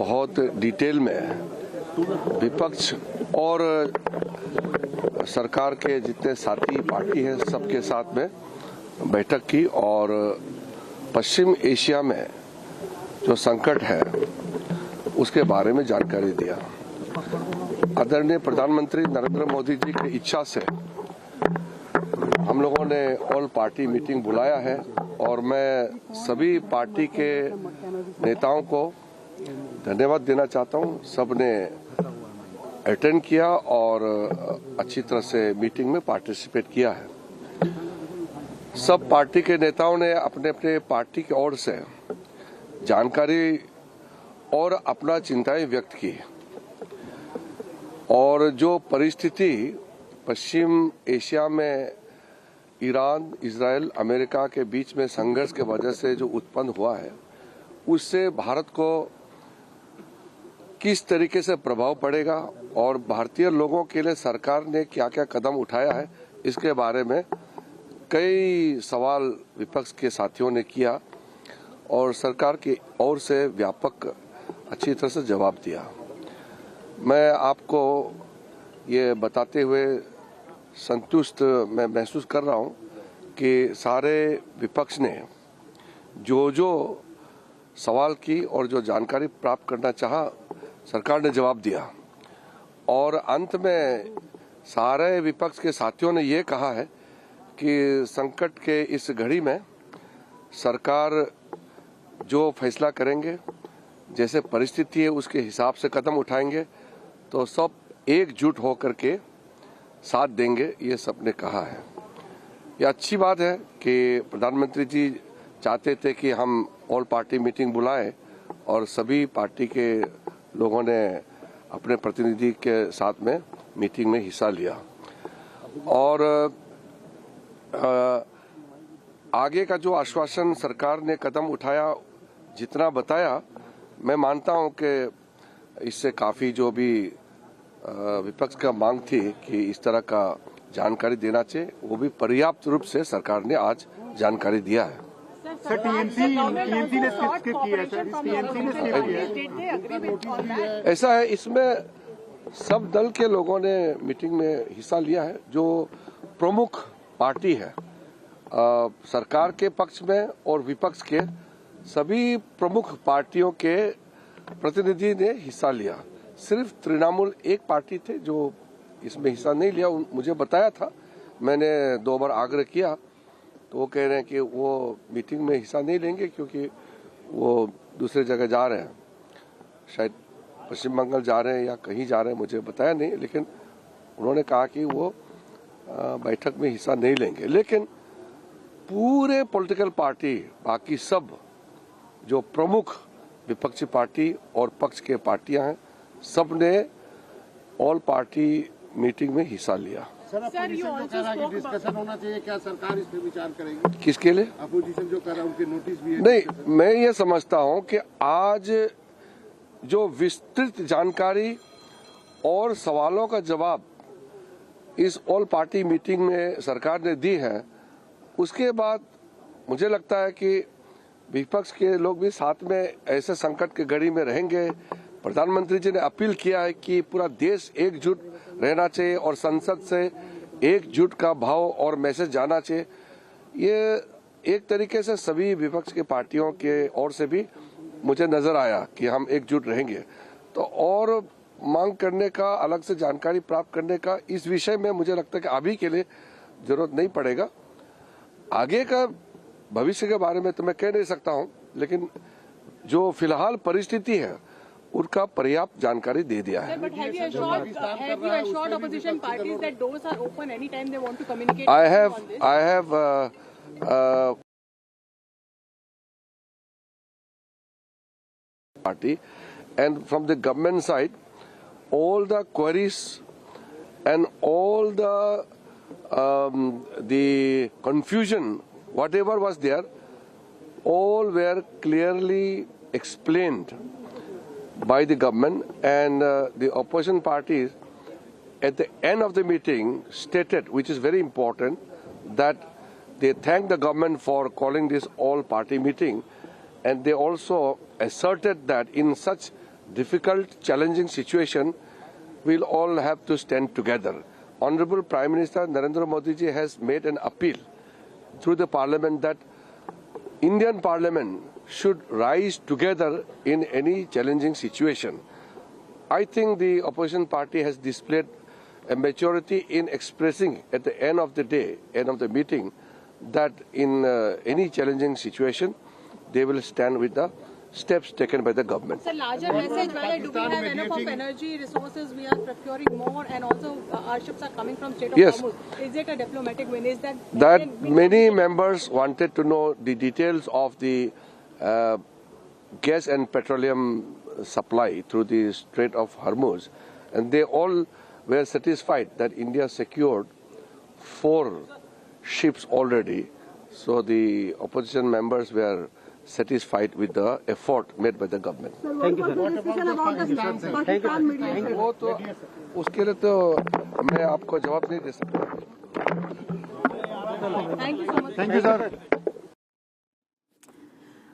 बहुत डिटेल में विपक्ष और सरकार के जितने साथी पार्टी हैं सबके साथ में बैठक की और पश्चिम एशिया में जो संकट है उसके बारे में जानकारी दिया। आदरणीय प्रधानमंत्री नरेंद्र मोदी जी की इच्छा से हम लोगों ने ऑल पार्टी मीटिंग बुलाया है और मैं सभी पार्टी के नेताओं को धन्यवाद देना चाहता हूं। सब ने अटेंड किया और अच्छी तरह से मीटिंग में पार्टिसिपेट किया है। सब पार्टी के नेताओं ने अपने अपने पार्टी की ओर से जानकारी और अपना चिंताएं व्यक्त की और जो परिस्थिति पश्चिम एशिया में ईरान, इजराइल, अमेरिका के बीच में संघर्ष के वजह से जो उत्पन्न हुआ है उससे भारत को किस तरीके से प्रभाव पड़ेगा और भारतीय लोगों के लिए सरकार ने क्या क्या कदम उठाया है इसके बारे में कई सवाल विपक्ष के साथियों ने किया और सरकार की ओर से व्यापक अच्छी तरह से जवाब दिया। मैं आपको ये बताते हुए संतुष्ट मैं महसूस कर रहा हूँ कि सारे विपक्ष ने जो सवाल की और जो जानकारी प्राप्त करना चाहा सरकार ने जवाब दिया और अंत में सारे विपक्ष के साथियों ने ये कहा है कि संकट के इस घड़ी में सरकार जो फैसला करेंगे जैसे परिस्थिति है उसके हिसाब से कदम उठाएंगे तो सब एकजुट होकर के साथ देंगे, ये सबने कहा है। ये अच्छी बात है कि प्रधानमंत्री जी चाहते थे कि हम ऑल पार्टी मीटिंग बुलाएं और सभी पार्टी के लोगों ने अपने प्रतिनिधि के साथ में मीटिंग में हिस्सा लिया और आगे का जो आश्वासन सरकार ने कदम उठाया जितना बताया मैं मानता हूं कि इससे काफ़ी जो भी विपक्ष का मांग थी कि इस तरह का जानकारी देना चाहिए वो भी पर्याप्त रूप से सरकार ने आज जानकारी दिया है।
सर टीएमसी ने स्किप किया है सर टीएमसी ने स्किप किया है।
ऐसा है इसमें सब दल के लोगों ने मीटिंग में हिस्सा लिया है। जो प्रमुख पार्टी है सरकार के पक्ष में और विपक्ष के सभी प्रमुख पार्टियों के प्रतिनिधि ने हिस्सा लिया। सिर्फ तृणमूल एक पार्टी थे जो इसमें हिस्सा नहीं लिया। मुझे बताया था, मैंने 2 बार आग्रह किया तो वो कह रहे हैं कि वो मीटिंग में हिस्सा नहीं लेंगे क्योंकि वो दूसरे जगह जा रहे हैं, शायद पश्चिम बंगाल जा रहे हैं या कहीं जा रहे हैं, मुझे बताया नहीं। लेकिन उन्होंने कहा कि वो बैठक में हिस्सा नहीं लेंगे। लेकिन पूरे पॉलिटिकल पार्टी, बाकी सब जो प्रमुख विपक्षी पार्टी और पक्ष के पार्टियां हैं, सब ने ऑल पार्टी मीटिंग में हिस्सा लिया।
सर, डिस्कशन होना चाहिए, क्या सरकार इस पे विचार करेगी?
किसके लिए?
अपोजिशन जो कर रहा है उनके नोटिस भी है।
नहीं, मैं ये समझता हूं कि आज जो विस्तृत जानकारी और सवालों का जवाब इस ऑल पार्टी मीटिंग में सरकार ने दी है, उसके बाद मुझे लगता है कि विपक्ष के लोग भी साथ में ऐसे संकट के घड़ी में रहेंगे। प्रधानमंत्री जी ने अपील किया है कि पूरा देश एकजुट रहना चाहिए और संसद से एकजुट का भाव और मैसेज जाना चाहिए। ये एक तरीके से सभी विपक्ष के पार्टियों के ओर से भी मुझे नजर आया कि हम एकजुट रहेंगे। तो और मांग करने का, अलग से जानकारी प्राप्त करने का इस विषय में मुझे लगता है कि अभी के लिए जरूरत नहीं पड़ेगा। आगे का भविष्य के बारे में तो मैं कह नहीं सकता हूं, लेकिन जो फिलहाल परिस्थिति है उनका पर्याप्त जानकारी दे दिया है। I have party, and from the government side, all the queries and all the confusion, whatever was there, all were clearly explained by the government, and the opposition parties at the end of the meeting stated, which is very important, that they thank the government for calling this all-party meeting, and they also asserted that in such difficult, challenging situation, we'll all have to stand together. Honorable Prime Minister Narendra Modi ji has made an appeal through the Parliament that Indian Parliament should rise together in any challenging situation. I think the opposition party has displayed a maturity in expressing at the end of the day, end of the meeting, that in any challenging situation, they will stand with the steps taken by the government.
Sir, larger message, whether do we have enough of energy resources, we are procuring more, and also our ships are coming from Strait of Hormuz. Is it a diplomatic win? Is that
many members wanted to know the details of the gas and petroleum supply through the Strait of Hormuz, and they all were satisfied that India secured 4 ships already. So the opposition members were satisfied with the effort made by the government.
Thank you, sir. Thank you.
वो तो उसके लिए तो मैं आपको जवाब नहीं दे सकता।
Thank you so much.
Thank you, sir.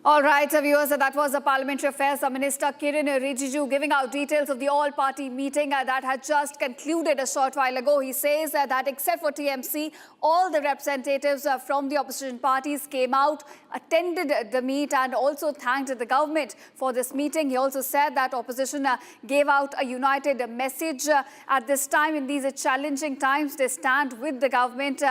All right, so viewers, that was the Parliamentary Affairs Minister Kiren Rijiju giving out details of the all-party meeting that had just concluded a short while ago. He says that except for TMC, all the representatives from the opposition parties came out, attended the meet and also thanked the government for this meeting. He also said that opposition gave out a united message at this time. In these challenging times, they stand with the government.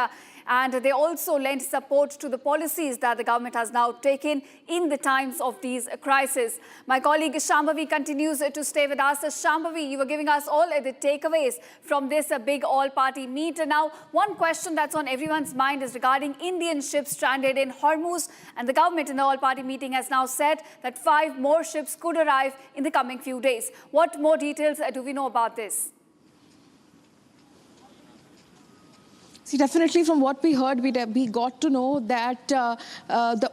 And they also lent support to the policies that the government has now taken in the times of these crises. My colleague Shambhavi continues to stay with us. Shambhavi, you were giving us all the takeaways from this big all-party meet. And now, one question that's on everyone's mind is regarding Indian ships stranded in Hormuz. And the government in the all-party meeting has now said that 5 more ships could arrive in the coming few days. What more details do we know about this?
See, definitely from what we heard, we got to know that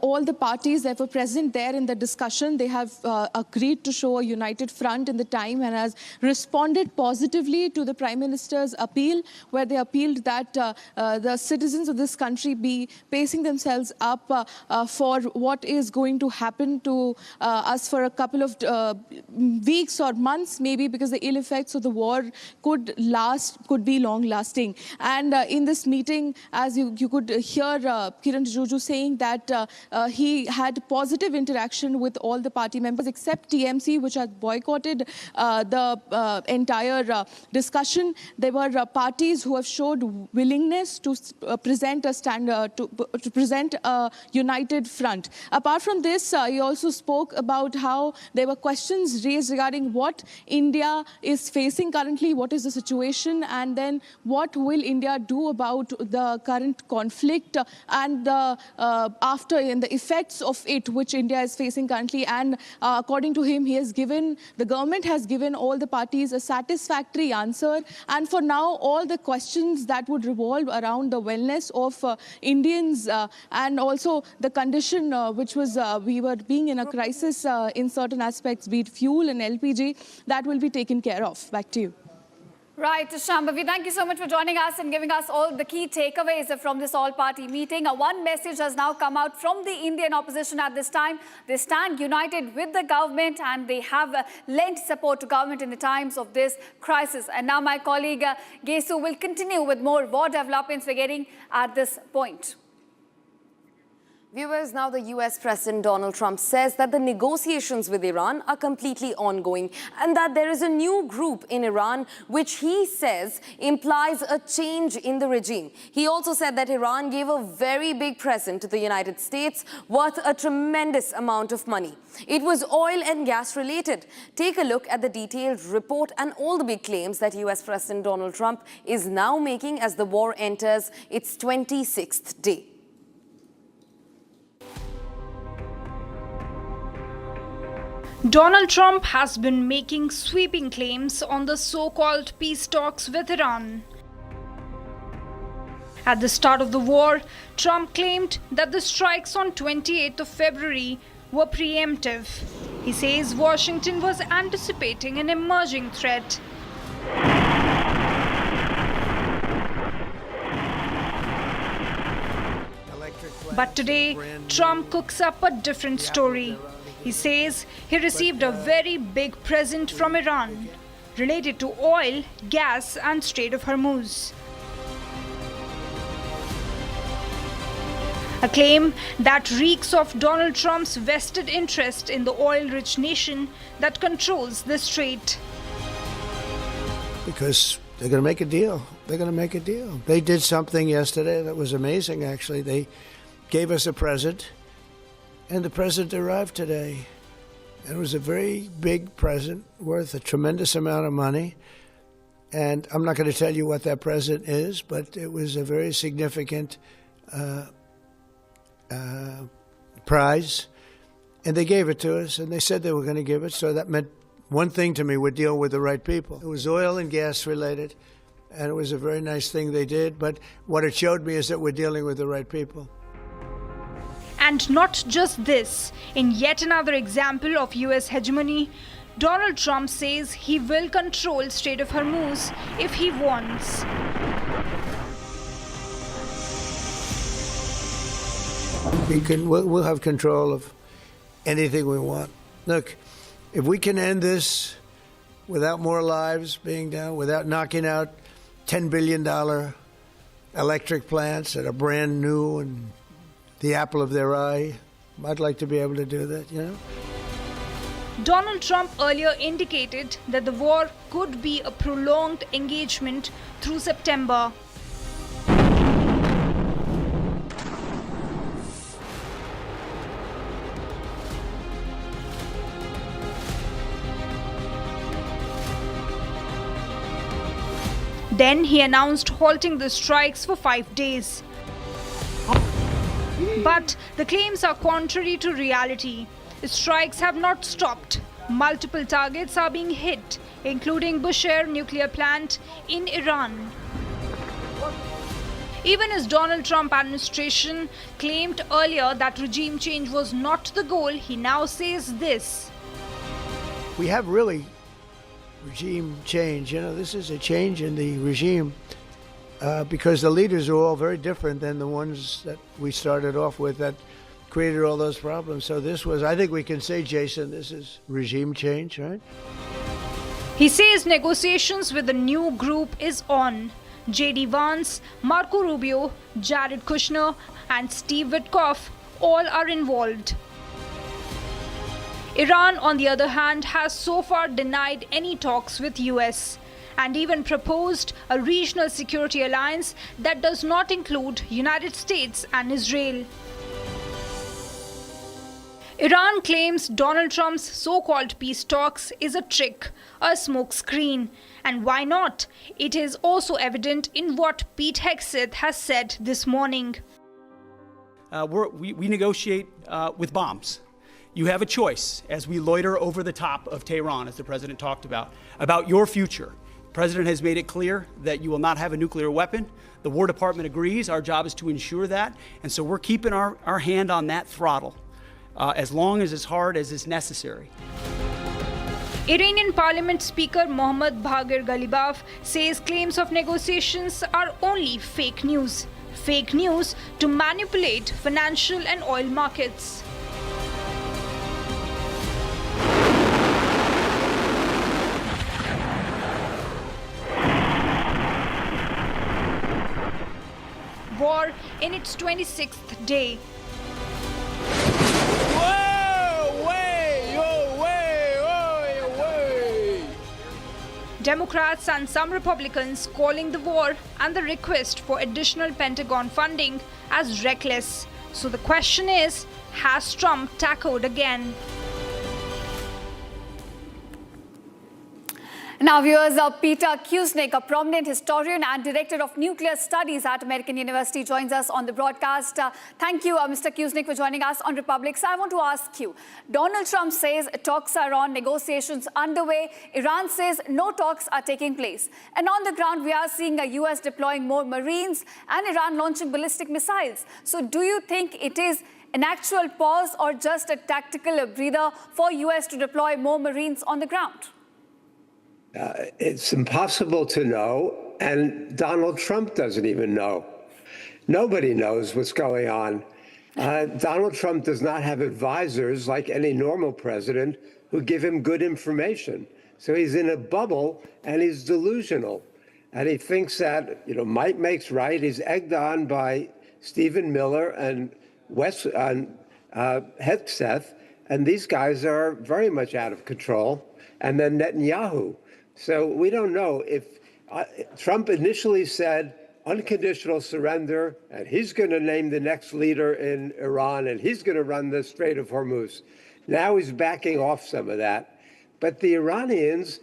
all the parties that were present there in the discussion, they have agreed to show a united front in the time and has responded positively to the Prime Minister's appeal, where they appealed that the citizens of this country be pacing themselves up for what is going to happen to us for a couple of weeks or months, maybe, because the ill effects of the war could be long-lasting. And in this meeting, as you could hear Kiran Rijiju saying that he had positive interaction with all the party members except TMC, which had boycotted the entire discussion. There were parties who have showed willingness to present a united front. Apart from this, he also spoke about how there were questions raised regarding what India is facing currently, what is the situation, and then what will India do about the current conflict and the effects of it, which India is facing currently. And according to him, the government has given all the parties a satisfactory answer. And for now, all the questions that would revolve around the wellness of Indians and also the condition which was we were being in a crisis in certain aspects, be it fuel and LPG, that will be taken care of. Back to you.
Right, Shambhavi, thank you so much for joining us and giving us all the key takeaways from this all-party meeting. One message has now come out from the Indian opposition at this time. They stand united with the government and they have lent support to government in the times of this crisis. And now my colleague Gesu will continue with more war developments we're getting at this point.
Viewers, now the US President Donald Trump says that the negotiations with Iran are completely ongoing and that there is a new group in Iran which he says implies a change in the regime. He also said that Iran gave a very big present to the United States worth a tremendous amount of money. It was oil and gas related. Take a look at the detailed report and all the big claims that US President Donald Trump is now making as the war enters its 26th day.
Donald Trump has been making sweeping claims on the so-called peace talks with Iran. At the start of the war, Trump claimed that the strikes on 28th of February were preemptive. He says Washington was anticipating an emerging threat. But today, Trump cooks up a different story. He says he received a very big present from Iran related to oil, gas and Strait of Hormuz. A claim that reeks of Donald Trump's vested interest in the oil-rich nation that controls the strait.
Because they're going to make a deal. They're going to make a deal. They did something yesterday that was amazing, actually. They gave us a present. And the present arrived today. It was a very big present worth a tremendous amount of money. And I'm not going to tell you what that present is, but it was a very significant prize. And they gave it to us, and they said they were going to give it. So that meant one thing to me: we're dealing with the right people. It was oil and gas related, and it was a very nice thing they did. But what it showed me is that we're dealing with the right people.
And not just this. In yet another example of US hegemony, Donald Trump says he will control Strait of Hormuz if he wants.
We'll have control of anything we want. Look, if we can end this without more lives being down, without knocking out $10 billion electric plants that are brand new and the apple of their eye, I'd like to be able to do that, you know?
Donald Trump earlier indicated that the war could be a prolonged engagement through September. Then he announced halting the strikes for 5 days. But the claims are contrary to reality. Strikes have not stopped. Multiple targets are being hit, including Bushehr nuclear plant in Iran. Even as Donald Trump administration claimed earlier that regime change was not the goal, he now says this.
We have really regime change. You know, this is a change in the regime because the leaders are all very different than the ones that we started off with that created all those problems. So this was, I think we can say, Jason, this is regime change, right?
He says negotiations with the new group is on. J.D. Vance, Marco Rubio, Jared Kushner and Steve Witkoff all are involved. Iran, on the other hand, has so far denied any talks with US and even proposed a regional security alliance that does not include United States and Israel. Iran claims Donald Trump's so-called peace talks is a trick, a smokescreen. And why not? It is also evident in what Pete Hegseth has said this morning.
We negotiate with bombs. You have a choice as we loiter over the top of Tehran, as the president talked about your future. The president has made it clear that you will not have a nuclear weapon. The War Department agrees. Our job is to ensure that. And so we're keeping our hand on that throttle as long as hard as is necessary.
Iranian Parliament Speaker Mohammad Baghir Ghalibaf says claims of negotiations are only fake news. Fake news to manipulate financial and oil markets. War in its 26th day. Democrats and some Republicans calling the war and the request for additional Pentagon funding as reckless. So the question is, has Trump tackled again?
Now, viewers, Peter Kusnik, a prominent historian and director of nuclear studies at American University, joins us on the broadcast. Thank you, Mr. Kusnik, for joining us on Republic. So I want to ask you, Donald Trump says talks are on, negotiations underway. Iran says no talks are taking place. And on the ground, we are seeing the US deploying more Marines and Iran launching ballistic missiles. So do you think it is an actual pause or just a tactical breather for US to deploy more Marines on the ground?
It's impossible to know, and Donald Trump doesn't even know. Nobody knows what's going on. Donald Trump does not have advisors like any normal president who give him good information. So he's in a bubble and he's delusional. And he thinks that, might makes right. He's egged on by Stephen Miller and Hegseth, and these guys are very much out of control. And then Netanyahu. So we don't know if Trump initially said unconditional surrender, and he's going to name the next leader in Iran, and he's going to run the Strait of Hormuz. Now he's backing off some of that. But the Iranians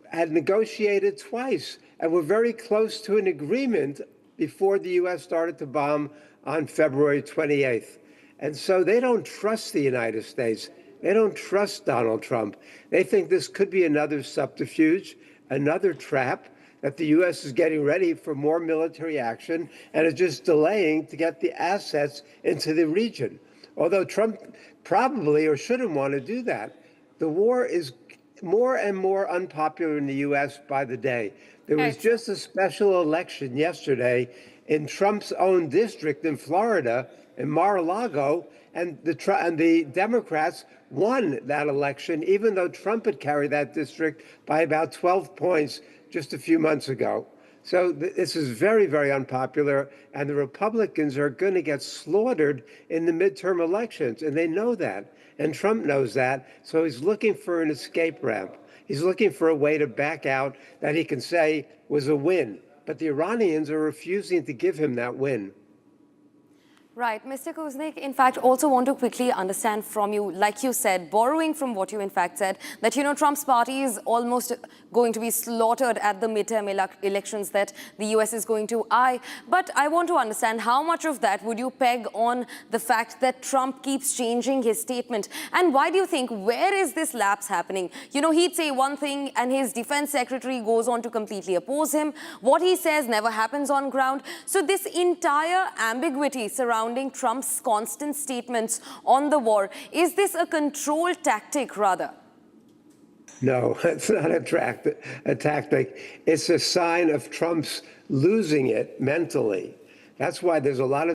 had negotiated twice and were very close to an agreement before the U.S. started to bomb on February 28th. And so they don't trust the United States. They don't trust Donald Trump. They think this could be another subterfuge, another trap, that the U.S. is getting ready for more military action and is just delaying to get the assets into the region. Although Trump probably or shouldn't want to do that. The war is more and more unpopular in the U.S. by the day. There was just a special election yesterday in Trump's own district in Florida, in Mar-a-Lago, and the Democrats won that election, even though Trump had carried that district by about 12 points just a few months ago. So this is very, very unpopular, and the Republicans are going to get slaughtered in the midterm elections, and they know that, and Trump knows that, so he's looking for an escape ramp. He's looking for a way to back out that he can say was a win, but the Iranians are refusing to give him that win.
Right. Mr. Kuznik, in fact, also want to quickly understand from you, like you said, borrowing from what you in fact said, that, you know, Trump's party is almost going to be slaughtered at the midterm elections that the US is going to eye. But I want to understand how much of that would you peg on the fact that Trump keeps changing his statement? And why do you think, where is this lapse happening? You know, he'd say one thing and his defense secretary goes on to completely oppose him. What he says never happens on ground. So this entire ambiguity surrounding Trump's constant statements on the war, is this a control tactic rather?
No, it's not a tactic. It's a sign of Trump's losing it mentally. That's why there's a lot of